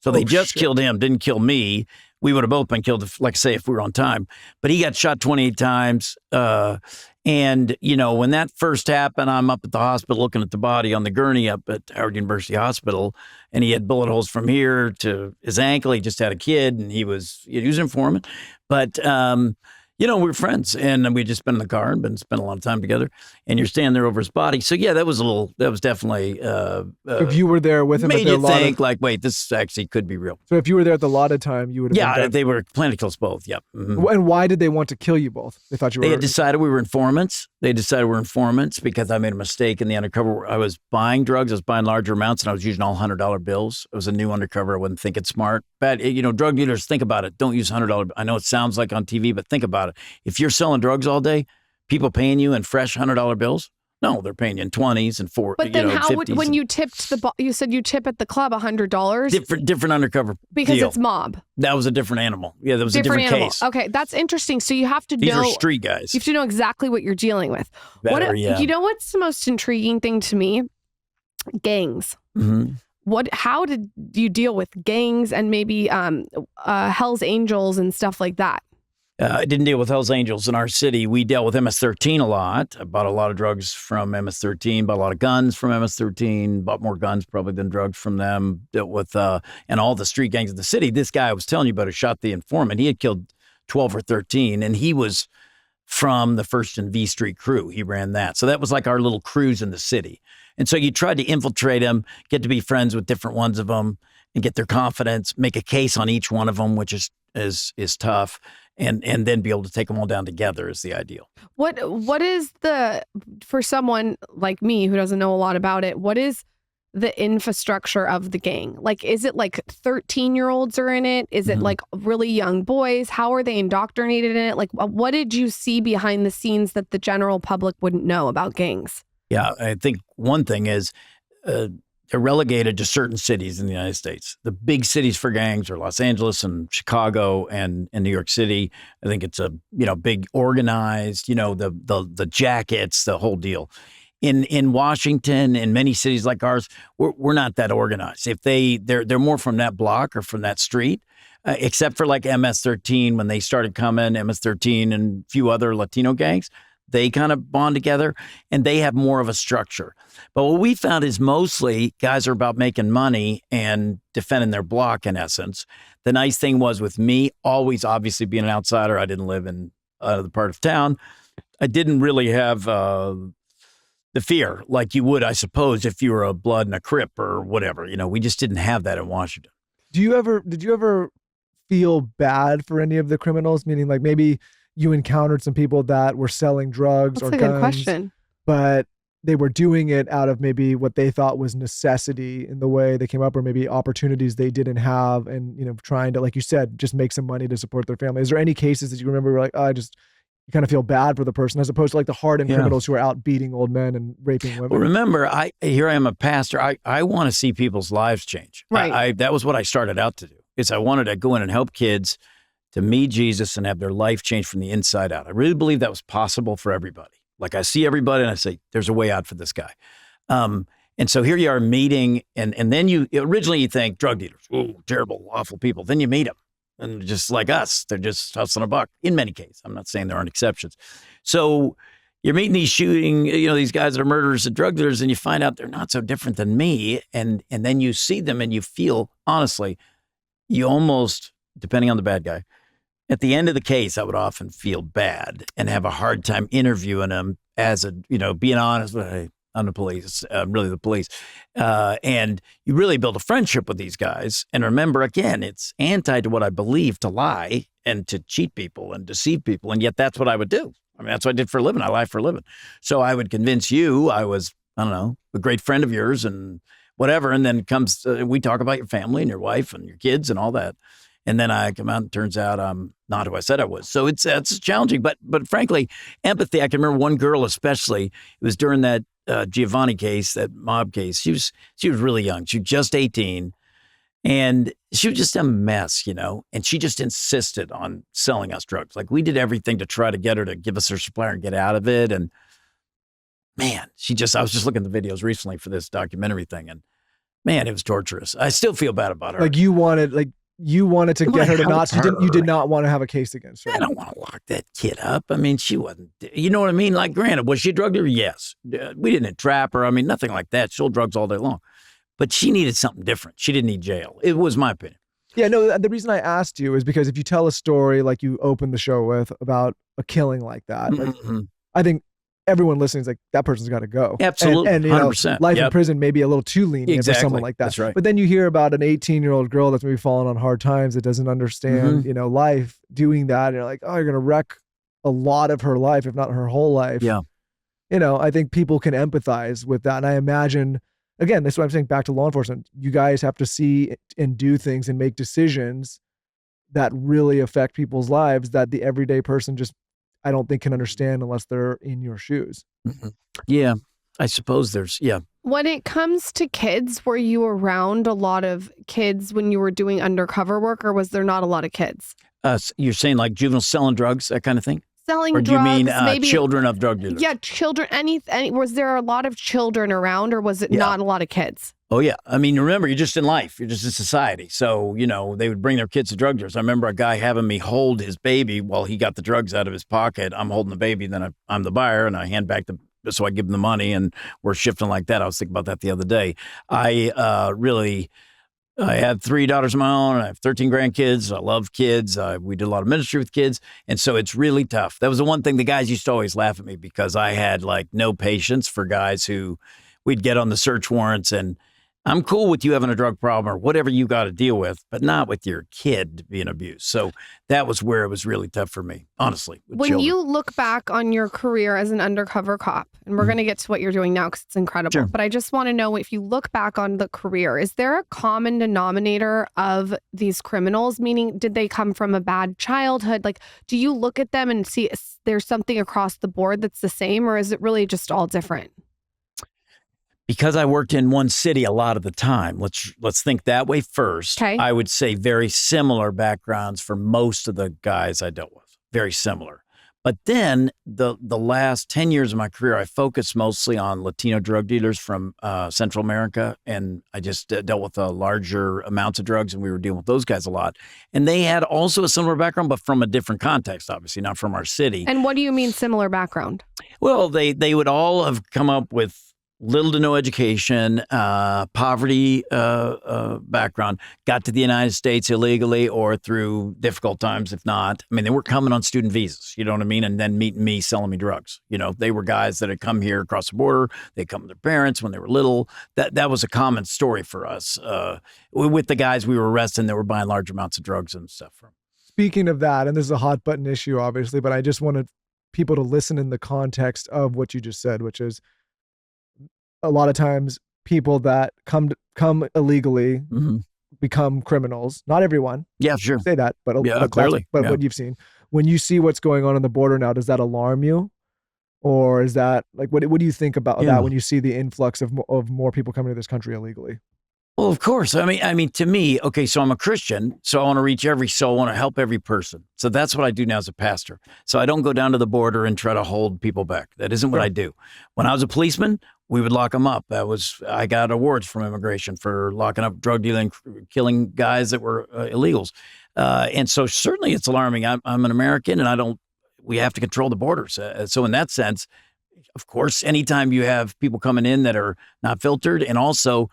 So they just killed him, didn't kill me. We would have both been killed, if we were on time. But he got shot 28 times. And, when that first happened, I'm up at the hospital looking at the body on the gurney up at Howard University Hospital. And he had bullet holes from here to his ankle. He just had a kid, and he was an informant. But, we were friends, and we just been in the car and spent a lot of time together. And you're standing there over his body. So, yeah, that was definitely. If you were there with him, made you think, wait, this actually could be real. So if you were there at the allotted time, you would have. Yeah, they were planning to kill us both. Yep. Mm-hmm. And why did they want to kill you both? They thought you were. They had decided we were informants. Because I made a mistake in the undercover. I was buying drugs. I was buying larger amounts, and I was using all $100 bills. It was a new undercover. I wasn't thinking smart. But, drug dealers, think about it. Don't use $100. I know it sounds like on TV, but think about it. If you're selling drugs all day, people paying you in fresh $100 bills? No, they're paying you in 20s and 40s. But then how 50s when you tipped you said you tip at the club $100? Different undercover because deal. It's mob. That was a different animal. Yeah, that was a different case. Okay, that's interesting. So you have to These know. are street guys. You have to know exactly what you're dealing with. Yeah. You know what's the most intriguing thing to me? Gangs. Mm-hmm. How did you deal with gangs and maybe Hell's Angels and stuff like that? I didn't deal with Hell's Angels in our city. We dealt with MS-13 a lot. I bought a lot of drugs from MS-13, bought a lot of guns from MS-13, bought more guns probably than drugs from them. Dealt with and all the street gangs in the city. This guy I was telling you about who shot the informant, he had killed 12 or 13, and he was from the First and V Street crew. He ran that. So that was like our little crews in the city. And so you tried to infiltrate them, get to be friends with different ones of them, and get their confidence, make a case on each one of them, which is tough. And then be able to take them all down together is the ideal. What is for someone like me who doesn't know a lot about it, what is the infrastructure of the gang? Like, is it like 13-year-olds are in it? Is it like really young boys? How are they indoctrinated in it? Like, what did you see behind the scenes that the general public wouldn't know about gangs? Yeah, I think one thing is they're relegated to certain cities in the United States. The big cities for gangs are Los Angeles and Chicago and New York City. I think it's a big organized, the jackets, the whole deal. In Washington, in many cities like ours, we're not that organized. If they're more from that block or from that street, except for like MS-13 when they started coming, MS-13 and a few other Latino gangs. They kind of bond together and they have more of a structure. But what we found is mostly guys are about making money and defending their block in essence. The nice thing was with me, always obviously being an outsider, I didn't live in the part of town. I didn't really have the fear like you would, I suppose, if you were a Blood and a Crip or whatever. We just didn't have that in Washington. Did you ever feel bad for any of the criminals? Meaning like maybe you encountered some people that were selling drugs or guns. That's a good question. But they were doing it out of maybe what they thought was necessity in the way they came up, or maybe opportunities they didn't have, and trying to, like you said, just make some money to support their family. Is there any cases that you remember where like, oh, you kind of feel bad for the person, as opposed to like the hardened criminals who are out beating old men and raping women? Well, remember, here I am a pastor. I want to see people's lives change. Right. That was what I started out to do. Is I wanted to go in and help kids to meet Jesus and have their life change from the inside out. I really believe that was possible for everybody. Like I see everybody and I say, there's a way out for this guy. And so here you are meeting, and then originally you think drug dealers, oh, terrible, awful people. Then you meet them, and just like us, they're just hustling a buck in many cases. I'm not saying there aren't exceptions. So you're meeting these these guys that are murderers and drug dealers, and you find out they're not so different than me. And then you see them and you feel, honestly, you almost, depending on the bad guy, at the end of the case, I would often feel bad and have a hard time interviewing them as being honest with, hey, I'm the police, I'm really the police. And you really build a friendship with these guys. And remember, again, it's anti to what I believe, to lie and to cheat people and deceive people. And yet that's what I would do. I mean, that's what I did for a living. I lie for a living. So I would convince you I was, I don't know, a great friend of yours and whatever. And then we talk about your family and your wife and your kids and all that. And then I come out and it turns out I'm not who I said I was. So it's challenging. But frankly, empathy, I can remember one girl especially, it was during that Giovanni case, that mob case. She was really young. She was just 18. And she was just a mess, and she just insisted on selling us drugs. Like we did everything to try to get her to give us her supplier and get out of it. And man, I was just looking at the videos recently for this documentary thing. And man, it was torturous. I still feel bad about her. Like you wanted to get her to not, you did not want to have a case against her. I don't want to lock that kid up. I mean, she wasn't, you know what I mean? Like, granted, was she a drug dealer? Yes. We didn't entrap her. I mean, nothing like that. She sold drugs all day long. But she needed something different. She didn't need jail. It was my opinion. Yeah, no, the reason I asked you is because if you tell a story like you opened the show with about a killing like that, I think everyone listening is like, that person's got to go. Absolutely, and 100%. Life in prison may be a little too lenient for someone like that. That's right. But then you hear about an 18-year-old girl that's maybe fallen on hard times, that doesn't understand, life, doing that. And you're like, oh, you're going to wreck a lot of her life, if not her whole life. Yeah. I think people can empathize with that. And I imagine, again, this is what I'm saying, back to law enforcement, you guys have to see and do things and make decisions that really affect people's lives that the everyday person just, I don't think, can understand unless they're in your shoes. Mm-hmm. Yeah, I suppose When it comes to kids, were you around a lot of kids when you were doing undercover work, or was there not a lot of kids? You're saying like juveniles selling drugs, that kind of thing? Selling drugs. Or do you mean maybe, children of drug dealers? Yeah, children. Was there a lot of children around, or was it not a lot of kids? Oh, yeah. I mean, remember, you're just in life. You're just in society. So, they would bring their kids to drug dealers. I remember a guy having me hold his baby while he got the drugs out of his pocket. I'm holding the baby, then I'm the buyer, and I hand back so I give him the money, and we're shifting like that. I was thinking about that the other day. I have 3 daughters of my own. I have 13 grandkids. I love kids. We did a lot of ministry with kids. And so it's really tough. That was the one thing the guys used to always laugh at me, because I had like no patience for guys who we'd get on the search warrants, and I'm cool with you having a drug problem or whatever you got to deal with, but not with your kid being abused. So that was where it was really tough for me, honestly. When you look back on your career as an undercover cop, and we're going to get to what you're doing now because it's incredible, sure, but I just want to know, if you look back on the career, is there a common denominator of these criminals? Meaning, did they come from a bad childhood? Like, do you look at them and see there's something across the board that's the same, or is it really just all different? Because I worked in one city a lot of the time, let's think that way first. Okay. I would say very similar backgrounds for most of the guys I dealt with. Very similar. But then the last 10 years of my career, I focused mostly on Latino drug dealers from Central America. And I just dealt with larger amounts of drugs, and we were dealing with those guys a lot. And they had also a similar background, but from a different context, obviously, not from our city. And what do you mean similar background? Well, they would all have come up with little to no education, poverty background, got to the United States illegally or through difficult times, if not. I mean, they were coming on student visas, you know what I mean? And then meeting me, selling me drugs. You know, they were guys that had come here across the border. They come with their parents when they were little. That was a common story for us with the guys we were arresting that were buying large amounts of drugs and stuff from. Speaking of that, and this is a hot button issue, obviously, but I just wanted people to listen in the context of what you just said, which is, a lot of times people that come illegally become criminals. Not everyone. Yeah, sure. Say that, but clearly. But what you've seen. When you see what's going on the border now, does that alarm you? Or is that like, what do you think about that when you see the influx of more people coming to this country illegally? Well, of course. I mean, to me, okay, so I'm a Christian, so I want to reach every soul, I want to help every person. So that's what I do now as a pastor. So I don't go down to the border and try to hold people back. That isn't what I do. When I was a policeman, we would lock them up. I got awards from immigration for locking up drug dealing, killing guys that were illegals. And so certainly it's alarming. I'm an American, and we have to control the borders. So in that sense, of course, anytime you have people coming in that are not filtered, and also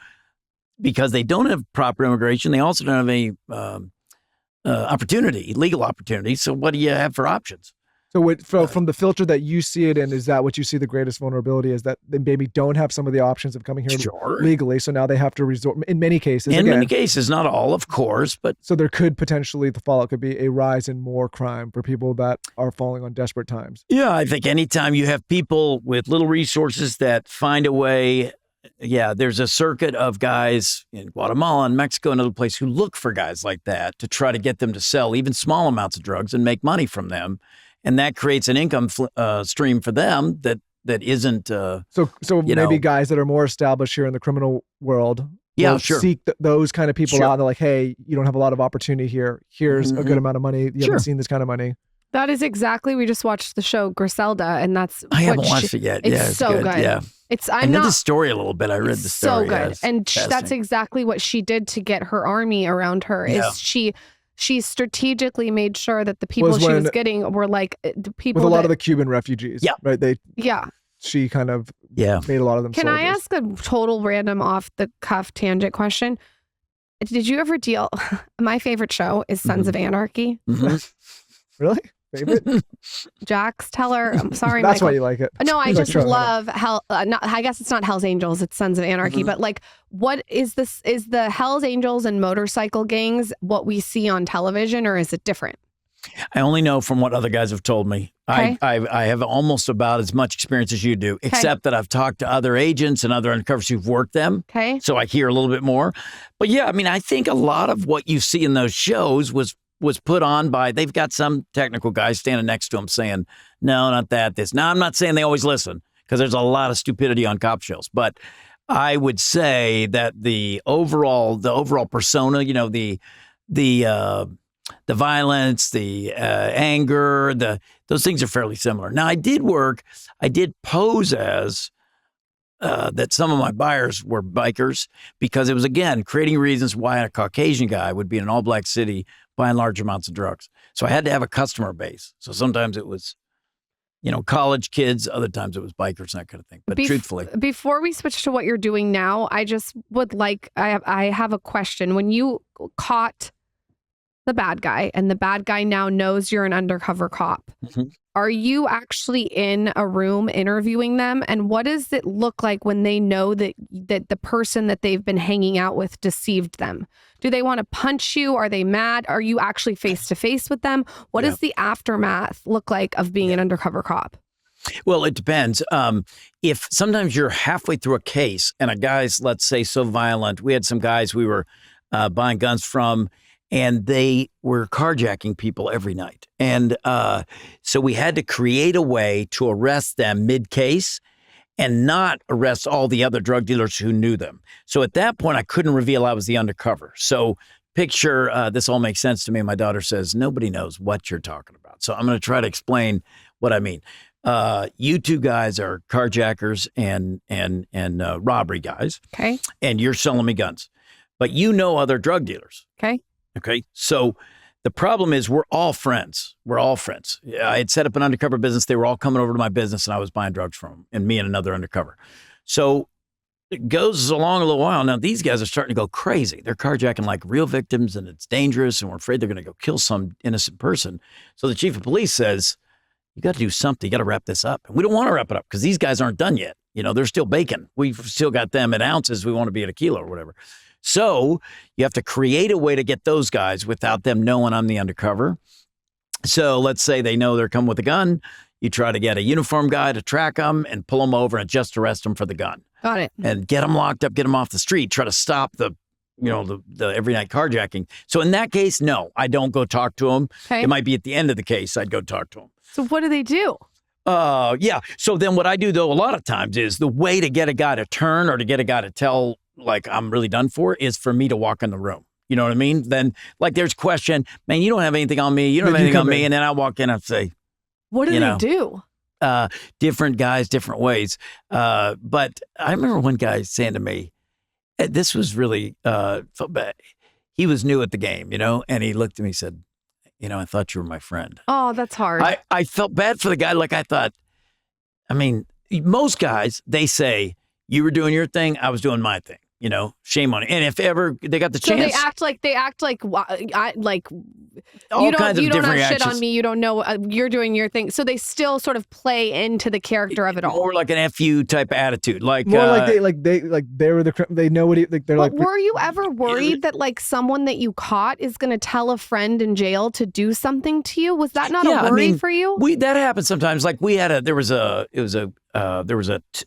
because they don't have proper immigration, they also don't have any legal opportunity. So what do you have for options? So from the filter that you see it in, is that what you see the greatest vulnerability is, that they maybe don't have some of the options of coming here legally, so now they have to resort, in many cases. Many cases, not all, of course, but. So there could potentially, the fallout could be a rise in more crime for people that are falling on desperate times. Yeah, I think anytime you have people with little resources that find a way. Yeah, there's a circuit of guys in Guatemala and Mexico and other places who look for guys like that to try to get them to sell even small amounts of drugs and make money from them. And that creates an income stream for them that isn't. So maybe guys that are more established here in the criminal world. Yeah, sure. Seek those kind of people out. And they're like, hey, you don't have a lot of opportunity here. Here's a good amount of money. You haven't seen this kind of money. That is exactly. We just watched the show Griselda, and that's. I haven't watched it yet. It's so good. Yeah. I know the story a little bit. I read the story. So good, and that's exactly what she did to get her army around her. Is she strategically made sure that the people she was getting were like the people with a lot of the Cuban refugees. Yeah, right. She kind of made a lot of them. Can I ask a total random off the cuff tangent question? Did you ever deal? My favorite show is Sons of Anarchy. Really? Favorite? Jax, tell her. I'm sorry, That's Michael. why you like it. No, I just love Hell. I guess it's not Hell's Angels. It's Sons of Anarchy. But like, what is this? Is the Hell's Angels and motorcycle gangs what we see on television, or is it different? I only know from what other guys have told me. Okay. I have almost about as much experience as you do, except that I've talked to other agents and other undercovers who've worked them. Okay. So I hear a little bit more. But yeah, I mean, I think a lot of what you see in those shows was put on by, they've got some technical guys standing next to them saying, no, not that, this. Now, I'm not saying they always listen, because there's a lot of stupidity on cop shows. But I would say that the overall persona, you know, the violence, the anger, those things are fairly similar. Now, I did pose as that some of my buyers were bikers, because it was, again, creating reasons why a Caucasian guy would be in an all-black city buying large amounts of drugs. So I had to have a customer base. So sometimes it was, you know, college kids. Other times it was bikers and that kind of thing. But truthfully. Before we switch to what you're doing now, I just would like, I have a question. When you caught the bad guy, and the bad guy now knows you're an undercover cop, are you actually in a room interviewing them? And what does it look like when they know that the person that they've been hanging out with deceived them? Do they want to punch you? Are they mad? Are you actually face to face with them? What does the aftermath look like of being an undercover cop? Well, it depends. If sometimes you're halfway through a case and a guy's, let's say, so violent. We had some guys we were buying guns from, and they were carjacking people every night. And so we had to create a way to arrest them mid-case. and not arrest all the other drug dealers who knew them. So at that point, I couldn't reveal I was the undercover. So picture, this all makes sense to me. My daughter says, nobody knows what you're talking about. So I'm going to try to explain what I mean. You two guys are carjackers and robbery guys. Okay. And you're selling me guns. But you know other drug dealers. Okay. Okay. So the problem is we're all friends. We're all friends. I had set up an undercover business. They were all coming over to my business and I was buying drugs from them, and me and another undercover. So it goes along a little while. Now these guys are starting to go crazy. They're carjacking like real victims and it's dangerous and we're afraid they're going to go kill some innocent person. So the chief of police says, you got to do something. You got to wrap this up. And we don't want to wrap it up because these guys aren't done yet. You know, they're still baking. We've still got them at ounces. We want to be at a kilo or whatever. So you have to create a way to get those guys without them knowing I'm the undercover. So let's say they know they're coming with a gun. You try to get a uniform guy to track them and pull them over and just arrest them for the gun. Got it. And get them locked up, get them off the street, try to stop the every night carjacking. So in that case, no, I don't go talk to them. Okay. It might be at the end of the case, I'd go talk to them. So what do they do? Yeah. So then what I do though, a lot of times is the way to get a guy to turn or to get a guy to tell like I'm really done for is for me to walk in the room. You know what I mean? Then like there's question, man, you don't have anything on me. You don't have anything on me. And then I walk in and say, what do they do? Different guys, different ways. But I remember one guy saying to me, this was really, felt bad. He was new at the game, you know, and he looked at me and said, you know, I thought you were my friend. Oh, that's hard. I felt bad for the guy. Like I thought, I mean, most guys, they say, you were doing your thing, I was doing my thing. You know, shame on it. And if ever they got the chance, they act like all kinds of you don't different have reactions. shit on me. You don't know you're doing your thing. So they still sort of play into the character of it all. More like an FU type attitude, like more they were they know what they're but like. Were you ever worried that like someone that you caught is going to tell a friend in jail to do something to you? Was that not a worry for you? That happened sometimes. Like there was a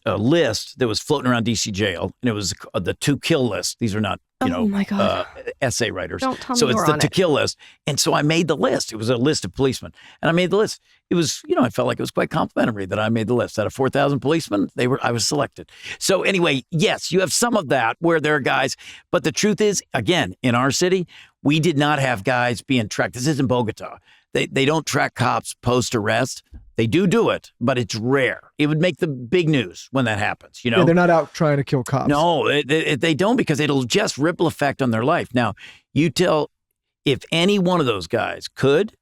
list that was floating around DC jail, and it was the to kill list. These are not, my God. Essay writers. Don't tell me so it's we're the on to it. kill list. And so I made the list. It was a list of policemen, and I made the list. It was, I felt like it was quite complimentary that I made the list. Out of 4,000 policemen, I was selected. So anyway, yes, you have some of that where there are guys, but the truth is, again, in our city, we did not have guys being tracked. This isn't Bogota. They don't track cops post-arrest. They do it, but it's rare. It would make the big news when that happens, Yeah, they're not out trying to kill cops. No, they don't, because it'll just ripple effect on their life. Now, you tell, if any one of those guys could,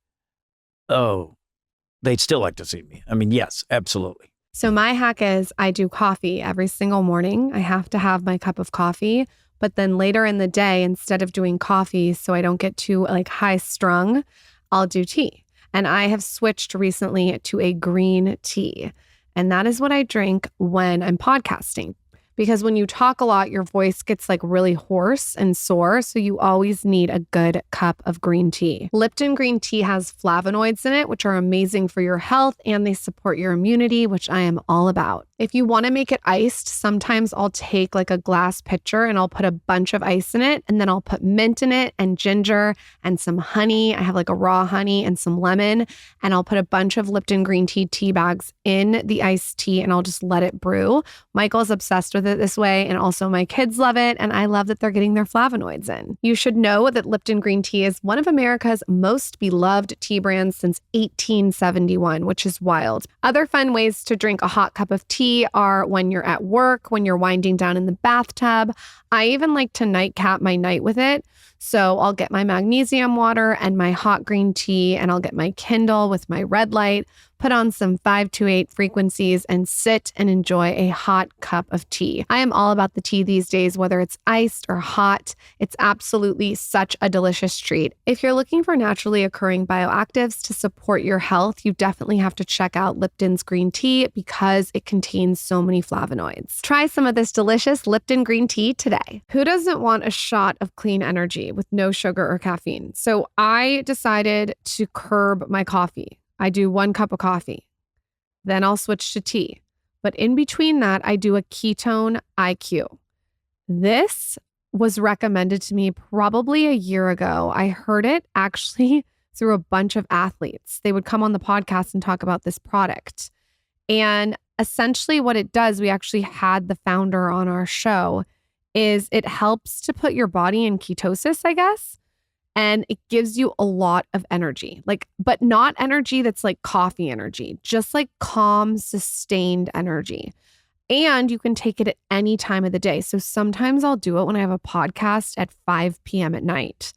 they'd still like to see me. I mean, yes, absolutely. So my hack is I do coffee every single morning. I have to have my cup of coffee. But then later in the day, instead of doing coffee, so I don't get too like high strung, I'll do tea. And I have switched recently to a green tea. And that is what I drink when I'm podcasting. Because when you talk a lot, your voice gets like really hoarse and sore. So you always need a good cup of green tea. Lipton green tea has flavonoids in it, which are amazing for your health, and they support your immunity, which I am all about. If you want to make it iced, sometimes I'll take like a glass pitcher and I'll put a bunch of ice in it, and then I'll put mint in it and ginger and some honey. I have like a raw honey and some lemon, and I'll put a bunch of Lipton green tea bags in the iced tea, and I'll just let it brew. Michael's obsessed with it this way, and also my kids love it, and I love that they're getting their flavonoids in. You should know that Lipton green tea is one of America's most beloved tea brands since 1871, which is wild. Other fun ways to drink a hot cup of tea are when you're at work, when you're winding down in the bathtub. I even like to nightcap my night with it. So I'll get my magnesium water and my hot green tea, and I'll get my Kindle with my red light, put on some 528 frequencies, and sit and enjoy a hot cup of tea. I am all about the tea these days, whether it's iced or hot. It's absolutely such a delicious treat. If you're looking for naturally occurring bioactives to support your health, you definitely have to check out Lipton's green tea because it contains so many flavonoids. Try some of this delicious Lipton green tea today. Who doesn't want a shot of clean energy with no sugar or caffeine? So I decided to curb my coffee. I do 1 cup of coffee, then I'll switch to tea. But in between that, I do a ketone IQ. This was recommended to me probably a year ago. I heard it actually through a bunch of athletes. They would come on the podcast and talk about this product. And essentially what it does, we actually had the founder on our show, is it helps to put your body in ketosis, I guess. And it gives you a lot of energy, but not energy that's like coffee energy, just like calm, sustained energy. And you can take it at any time of the day. So sometimes I'll do it when I have a podcast at 5 p.m. at night.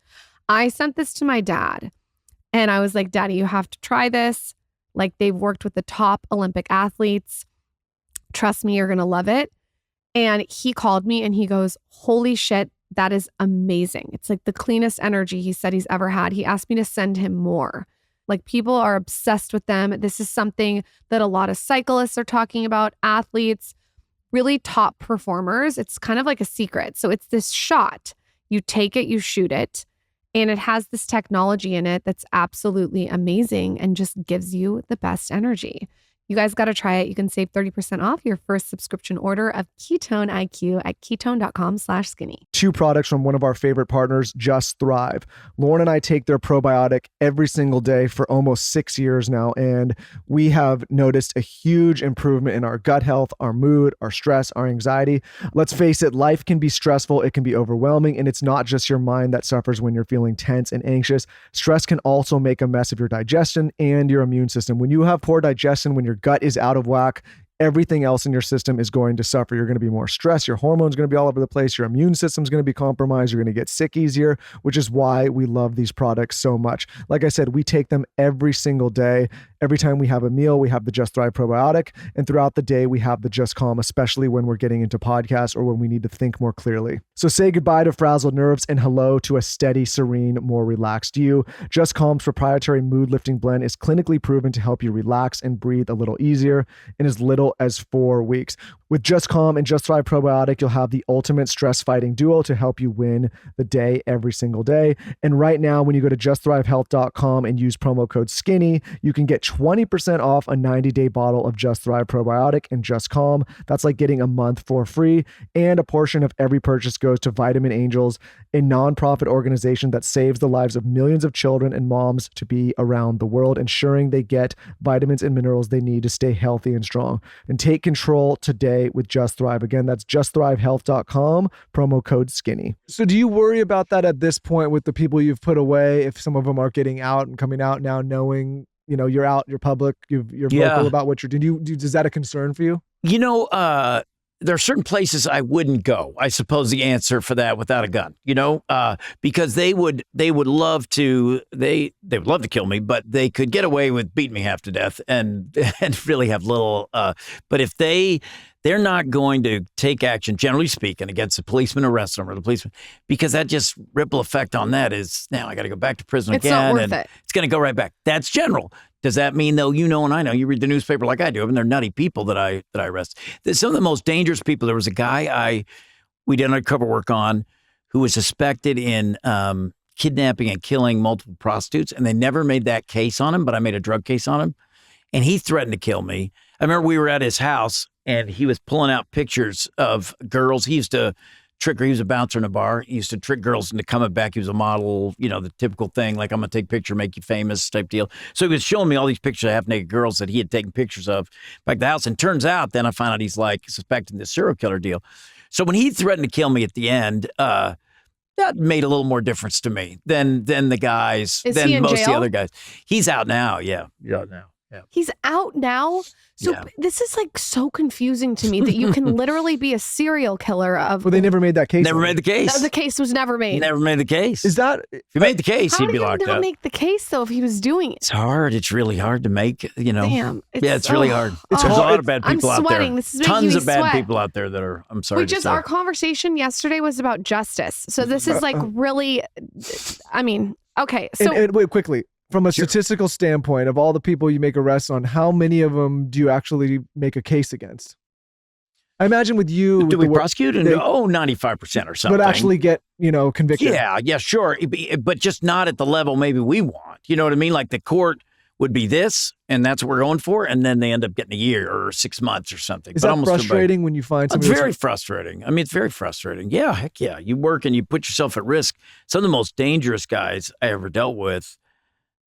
I sent this to my dad and I was like, Daddy, you have to try this. Like, they've worked with the top Olympic athletes. Trust me, you're going to love it. And he called me and he goes, holy shit, that is amazing. It's like the cleanest energy he said he's ever had. He asked me to send him more. Like, people are obsessed with them. This is something that a lot of cyclists are talking about, athletes, really top performers. It's kind of like a secret. So it's this shot. You take it, you shoot it, and it has this technology in it that's absolutely amazing and just gives you the best energy. You guys got to try it. You can save 30% off your first subscription order of Ketone IQ at ketone.com/skinny. 2 products from one of our favorite partners, Just Thrive. Lauren and I take their probiotic every single day for almost 6 years now, and we have noticed a huge improvement in our gut health, our mood, our stress, our anxiety. Let's face it, life can be stressful, it can be overwhelming, and it's not just your mind that suffers when you're feeling tense and anxious. Stress can also make a mess of your digestion and your immune system. When you have poor digestion, when your gut is out of whack, everything else in your system is going to suffer. You're going to be more stressed. Your hormones are going to be all over the place. Your immune system is going to be compromised. You're going to get sick easier, which is why we love these products so much. Like I said, we take them every single day. Every time we have a meal, we have the Just Thrive probiotic. And throughout the day, we have the Just Calm, especially when we're getting into podcasts or when we need to think more clearly. So say goodbye to frazzled nerves and hello to a steady, serene, more relaxed you. Just Calm's proprietary mood lifting blend is clinically proven to help you relax and breathe a little easier in as little as 4 weeks. With Just Calm and Just Thrive probiotic, you'll have the ultimate stress fighting duo to help you win the day every single day. And right now, when you go to justthrivehealth.com and use promo code SKINNY, you can get 20% off a 90-day bottle of Just Thrive probiotic and Just Calm. That's like getting a month for free. And a portion of every purchase goes to Vitamin Angels, a nonprofit organization that saves the lives of millions of children and moms to be around the world, ensuring they get vitamins and minerals they need to stay healthy and strong. And take control today with Just Thrive. Again, that's justthrivehealth.com, promo code SKINNY. So do you worry about that at this point with the people you've put away, if some of them are getting out and coming out now knowing, you're out, you're public, you're vocal about what you're doing? Is that a concern for you? There are certain places I wouldn't go. I suppose the answer for that, without a gun, because they would love to, they would love to kill me, but they could get away with beating me half to death and really have little, but if they're not going to take action, generally speaking, against a policeman, arrest them, or the policeman, because that just ripple effect on that is, now I got to go back to prison again. It's not worth and it. It's going to go right back. That's general. Does that mean, though, and I know, you read the newspaper like I do, and they're nutty people that I arrest. Some of the most dangerous people, there was a guy we did undercover work on who was suspected in kidnapping and killing multiple prostitutes, and they never made that case on him, but I made a drug case on him, and he threatened to kill me. I remember we were at his house, and he was pulling out pictures of girls. He used to trick her. He was a bouncer in a bar. He used to trick girls into coming back. He was a model, the typical thing, like, I'm going to take a picture, make you famous type deal. So he was showing me all these pictures of half-naked girls that he had taken pictures of back at the house. And turns out, then I found out he's like suspecting this serial killer deal. So when he threatened to kill me at the end, that made a little more difference to me than the guys, Is than he in most of jail? the other guys. He's out now. Yeah. Yeah, now. Yeah. He's out now. So Yeah. this is like so confusing to me that you can literally be a serial killer of. Well, they never made that case. Never made the case. The case was never made. Never made the case. Is that? If he made the case, How he'd be did locked he not up. make the case though if he was doing it? It's hard. It's really hard to make, Damn. It's really hard. It's There's a hard. lot of bad people I'm out there. sweating. This is making Tons me of bad sweat. people out there that are, I'm sorry to say. Our conversation yesterday was about justice. So this is like really, okay. So And wait, quickly. From a statistical standpoint, of all the people you make arrests on, how many of them do you actually make a case against? I imagine with you... Do we prosecute? 95% or something. But actually get, convicted. Yeah, sure. But just not at the level maybe we want. You know what I mean? Like the court would be this, and that's what we're going for, and then they end up getting a year or 6 months or something. Is that frustrating when you find It's somebody... very frustrating. It's very frustrating. Yeah, heck yeah. You work and you put yourself at risk. Some of the most dangerous guys I ever dealt with,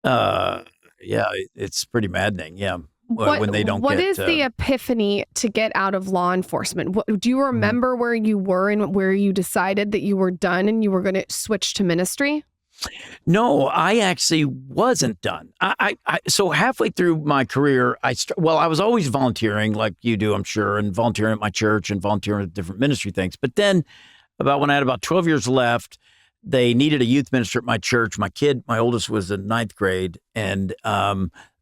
it's pretty maddening. Yeah. when they don't What get. is the epiphany to get out of law enforcement? Do you remember where you were and where you decided that you were done and you were going to switch to ministry? No, I actually wasn't done. So halfway through my career, I was always volunteering like you do, I'm sure, and volunteering at my church and volunteering at different ministry things. But then when I had about 12 years left, they needed a youth minister at my church. My oldest was in 9th grade, and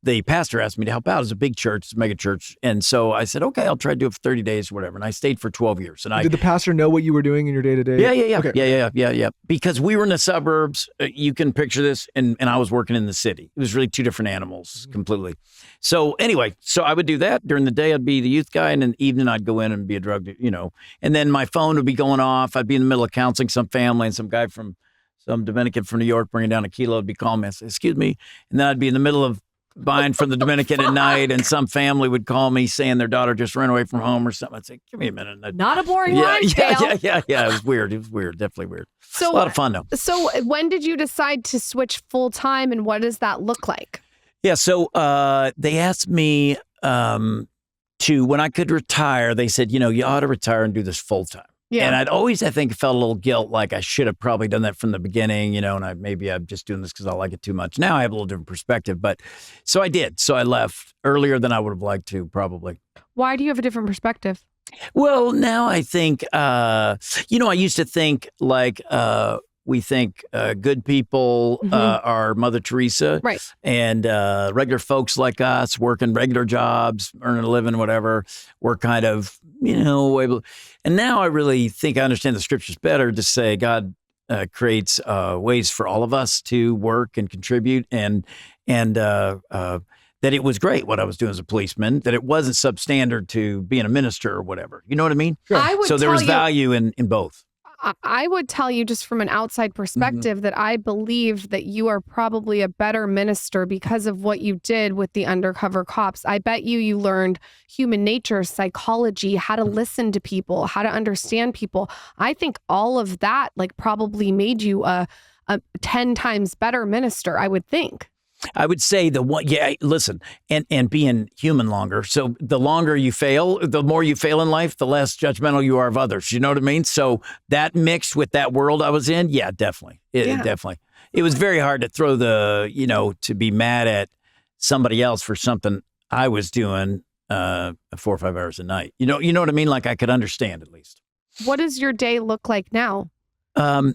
the pastor asked me to help out. It's a big church, it's a mega church. And so I said, okay, I'll try to do it for 30 days or whatever. And I stayed for 12 years. And Did the pastor know what you were doing in your day-to-day? Yeah. Okay. Yeah. Because we were in the suburbs. You can picture this. And I was working in the city. It was really two different animals completely. So anyway, I would do that. During the day, I'd be the youth guy. And in the evening, I'd go in and be a drug, And then my phone would be going off. I'd be in the middle of counseling some family, and some guy from some Dominican from New York bringing down a kilo would be calling me. I said, excuse me. And then I'd be in the middle of buying from the Dominican at night, and some family would call me saying their daughter just ran away from home or something. I'd say, give me a minute. Not a boring life, Dale. Yeah. It was weird. Definitely weird. So, a lot of fun, though. So when did you decide to switch full time, and what does that look like? Yeah, so they asked me when I could retire, they said, you ought to retire and do this full time. Yeah. And I'd always, I think, felt a little guilt, like I should have probably done that from the beginning, and maybe I'm just doing this because I like it too much. Now I have a little different perspective, but so I did. So I left earlier than I would have liked to, probably. Why do you have a different perspective? Well, now I think, I used to think like we think good people are Mother Teresa, right? And regular folks like us working regular jobs, earning a living, whatever, we're kind of, able. And now I really think I understand the scriptures better to say God creates ways for all of us to work and contribute, and that it was great what I was doing as a policeman, that it wasn't substandard to being a minister or whatever. You know what I mean? Sure. So there was value in both. I would tell you, just from an outside perspective, that I believe that you are probably a better minister because of what you did with the undercover cops. I bet you learned human nature, psychology, how to listen to people, how to understand people. I think all of that probably made you a 10 times better minister, I would think. I would say listen, and being human longer. So the longer you fail, the more you fail in life, the less judgmental you are of others. You know what I mean? So that mixed with that world I was in, definitely. Definitely. It was very hard to throw to be mad at somebody else for something I was doing 4 or 5 hours a night. You know what I mean? Like I could understand at least. What does your day look like now? I'm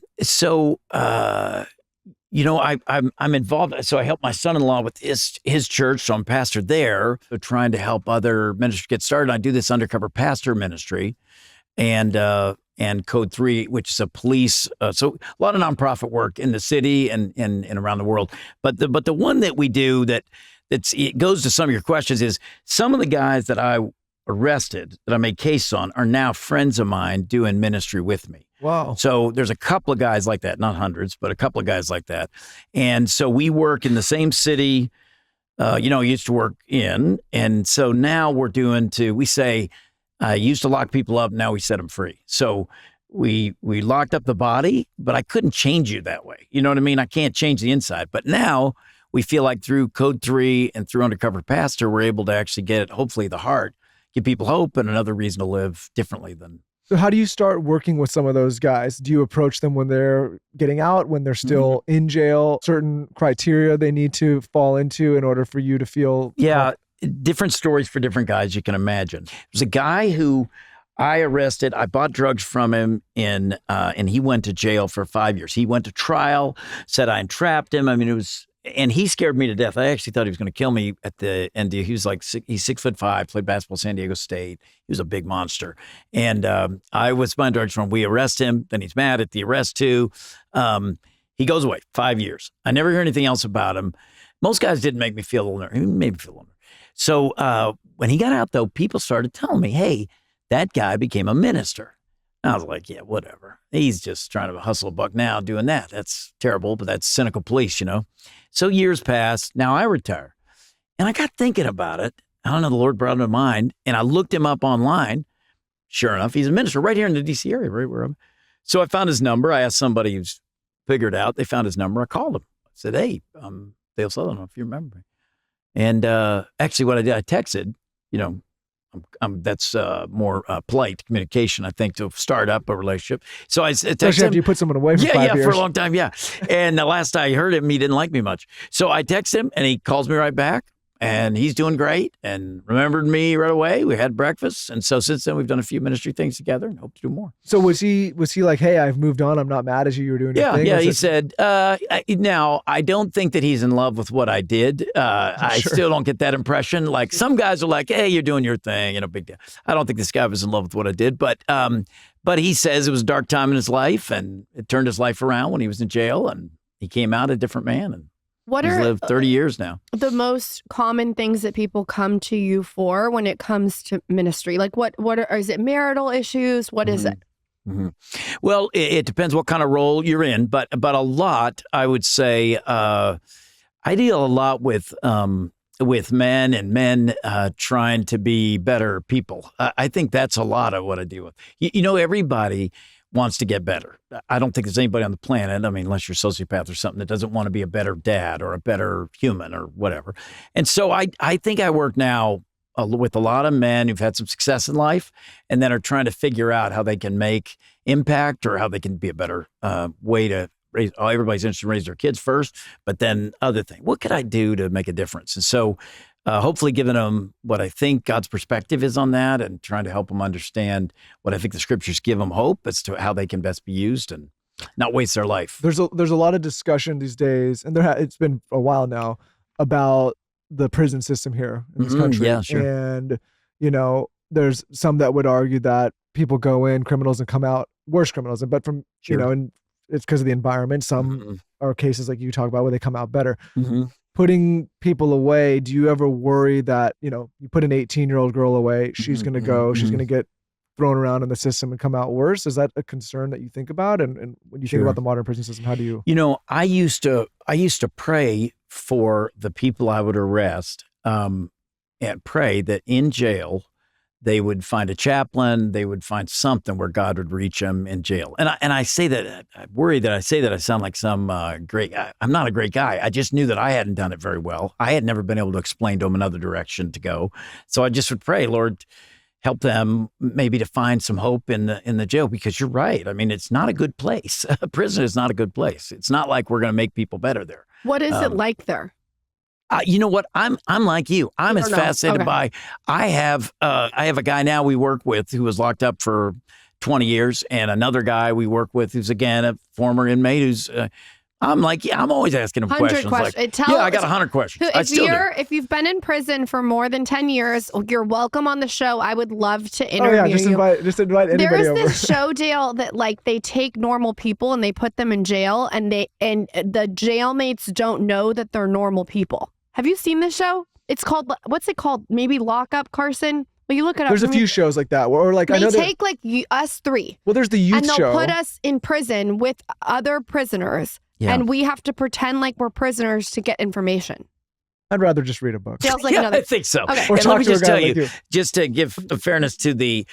involved. So I help my son-in-law with his church. So I'm pastor there, trying to help other ministers get started. I do this undercover pastor ministry, and Code 3, which is a police. So a lot of nonprofit work in the city and around the world. But the one that we do it goes to some of your questions is some of the guys that I arrested, that I made case on, are now friends of mine doing ministry with me. Wow. So there's a couple of guys like that, not hundreds, but a couple of guys like that. And so we work in the same city, used to work in. And so now we say, used to lock people up, now we set them free. So we locked up the body, but I couldn't change you that way. You know what I mean? I can't change the inside. But now we feel like through Code 3 and through Undercover Pastor, we're able to actually get at, hopefully, the heart, give people hope and another reason to live differently than. So how do you start working with some of those guys? Do you approach them when they're getting out, when they're still in jail, certain criteria they need to fall into in order for you to feel? Yeah, different stories for different guys, you can imagine. There's a guy who I arrested. I bought drugs from him and he went to jail for 5 years. He went to trial, said I entrapped him. I mean, and he scared me to death. I actually thought he was going to kill me at the end. He was he's 6'5", played basketball at San Diego State. He was a big monster. And I was buying drugs from him. We arrest him. Then he's mad at the arrest too. He goes away 5 years. I never hear anything else about him. Most guys didn't make me feel a little nervous. He made me feel a little nervous. So when he got out though, people started telling me, hey, that guy became a minister. I was like, yeah, whatever. He's just trying to hustle a buck now doing that. That's terrible, but that's cynical police, So years passed. Now I retire. And I got thinking about it. I don't know, the Lord brought it to mind. And I looked him up online. Sure enough, he's a minister right here in the DC area, right where I'm. So I found his number. I asked somebody who's figured out. They found his number. I called him. I said, hey, Dale Sutherland, if you remember me. And actually, what I did, I texted. That's more polite communication, I think, to start up a relationship. So I texted Especially him. after you put someone away for 5 years. For a long time, yeah. And the last I heard him, he didn't like me much. So I texted him, and he calls me right back, and he's doing great and remembered me right away. We had breakfast, and so since then, we've done a few ministry things together and hope to do more. So was he like, hey, I've moved on, I'm not mad at you, you're doing your thing? Yeah, he said, now, I don't think that he's in love with what I did. I still don't get that impression. Like, some guys are like, hey, you're doing your thing, big deal. I don't think this guy was in love with what I did, but he says it was a dark time in his life, and it turned his life around when he was in jail, and he came out a different man, and he's lived 30 years now. The most common things that people come to you for when it comes to ministry? Like is it marital issues? What is it? Mm-hmm. Well, it depends what kind of role you're in, but a lot, I would say, I deal a lot with men and men trying to be better people. I think that's a lot of what I deal with. Everybody wants to get better. I don't think there's anybody on the planet, unless you're a sociopath or something, that doesn't want to be a better dad or a better human or whatever. And so I think I work now with a lot of men who've had some success in life and then are trying to figure out how they can make impact or how they can be a better way to raise. Everybody's interested in raising their kids first, but then other thing. What could I do to make a difference? And so hopefully giving them what I think God's perspective is on that and trying to help them understand what I think the scriptures give them hope as to how they can best be used and not waste their life. There's a lot of discussion these days, and it's been a while now, about the prison system here in this country. Yeah, sure. And, there's some that would argue that people go in, criminals, and come out worse criminals. But from, and it's because of the environment. Some are cases like you talk about where they come out better. Mm-hmm. Putting people away, do you ever worry that, you put an 18-year-old girl away, she's going to go, she's going to get thrown around in the system and come out worse? Is that a concern that you think about? And when you think about the modern prison system, how do you? I used to pray for the people I would arrest and pray that in jail, they would find a chaplain, they would find something where God would reach them in jail. And I say that, I worry that I say that I sound like some great guy. I'm not a great guy. I just knew that I hadn't done it very well. I had never been able to explain to them another direction to go. So I just would pray, Lord, help them maybe to find some hope in the jail, because you're right. It's not a good place. Prison is not a good place. It's not like we're going to make people better there. What is it like there? You know what? I'm like you. I'm as fascinated by. I have a guy now we work with who was locked up for 20 years, and another guy we work with who's again a former inmate who's. I'm always asking him questions. Like, I got 100 questions. If you've been in prison for more than 10 years, you're welcome on the show. I would love to interview you. Just invite anybody over. There's this show, Dale, that they take normal people and they put them in jail, and the jailmates don't know that they're normal people. Have you seen this show? It's called, what's it called? Maybe Lockup, Carson? Well, you look it up. There's a few shows like that, or they take us three. Well, there's the youth show. And they'll put us in prison with other prisoners. Yeah. And we have to pretend like we're prisoners to get information. I'd rather just read a book. Dale's like, I think so. Okay. And let me just tell you, just to give fairness to the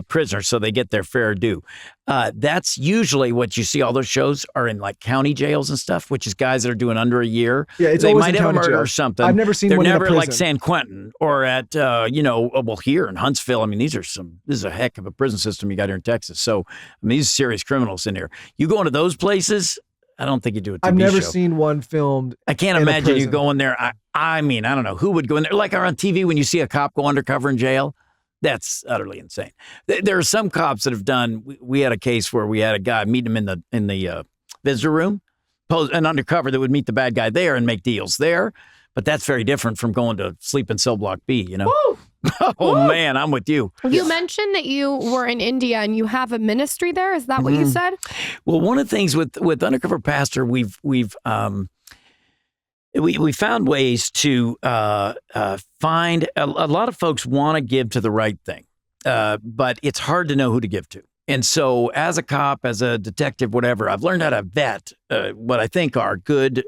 prisoners so they get their fair due. That's usually what you see. All those shows are in like county jails and stuff, which is guys that are doing under a year. Yeah, they might have a murder or something. I've never seen They're one never in a like San Quentin or at, here in Huntsville. This is a heck of a prison system you got here in Texas. So, these are serious criminals in here. You go into those places, I don't think you do a TV show. I've never seen one filmed. I can't imagine you go in there. I don't know who would go in there. Like on TV, when you see a cop go undercover in jail, that's utterly insane. There are some cops that have done. We had a case where we had a guy meet him in the visitor room, pose an undercover that would meet the bad guy there and make deals there. But that's very different from going to sleep in cell block B. Woo! Oh, man, I'm with you. You mentioned that you were in India and you have a ministry there. Is that what you said? Well, one of the things with Undercover Pastor, we found ways to find a lot of folks want to give to the right thing, but it's hard to know who to give to. And so as a cop, as a detective, whatever, I've learned how to vet what I think are good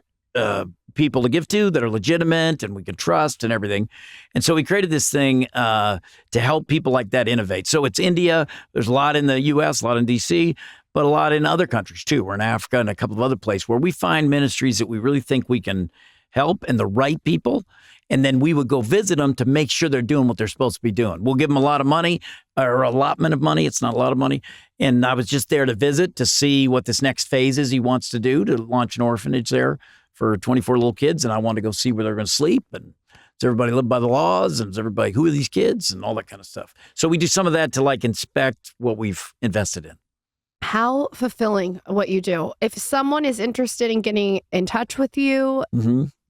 people to give to that are legitimate and we can trust and everything. And so we created this thing to help people like that innovate. So it's India. There's a lot in the U.S., a lot in D.C., but a lot in other countries too. We're in Africa and a couple of other places where we find ministries that we really think we can help and the right people. And then we would go visit them to make sure they're doing what they're supposed to be doing. We'll give them a lot of money or allotment of money. It's not a lot of money. And I was just there to visit to see what this next phase is he wants to do, to launch an orphanage there for 24 little kids. And I wanted to go see where they're going to sleep. And does everybody live by the laws? And does everybody, who are these kids? And all that kind of stuff. So we do some of that to like inspect what we've invested in. How fulfilling what you do. If someone is interested in getting in touch with you,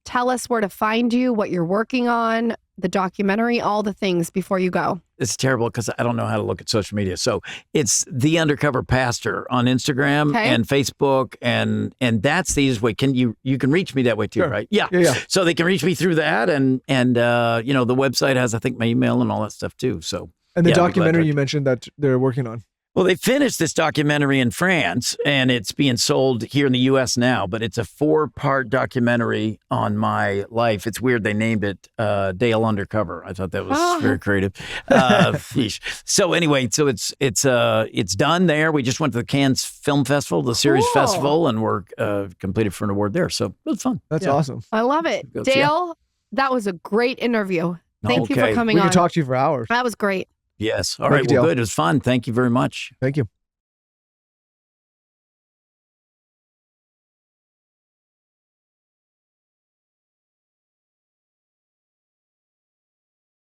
tell us where to find you, what you're working on, the documentary, all the things before you go. It's terrible because I don't know how to look at social media. So it's The Undercover Pastor on Instagram and Facebook, and that's the easiest way. You can reach me that way too, right? Yeah. So they can reach me through that, and you know, the website has, I think, my email and all that stuff too. So and the documentary you mentioned that they're working on. Well, they finished this documentary in France, and it's being sold here in the U.S. now, but it's a 4-part documentary on my life. It's weird they named it Dale Undercover. I thought that was very creative. So anyway, so it's done there. We just went to the Cannes Film Festival, the series festival, and we're completed for an award there. So it was fun. That's awesome. I love it. Dale, that was a great interview. Thank you for coming on. We could talk to you for hours. That was great. Yes. All right. Well, good. It was fun. Thank you very much. Thank you.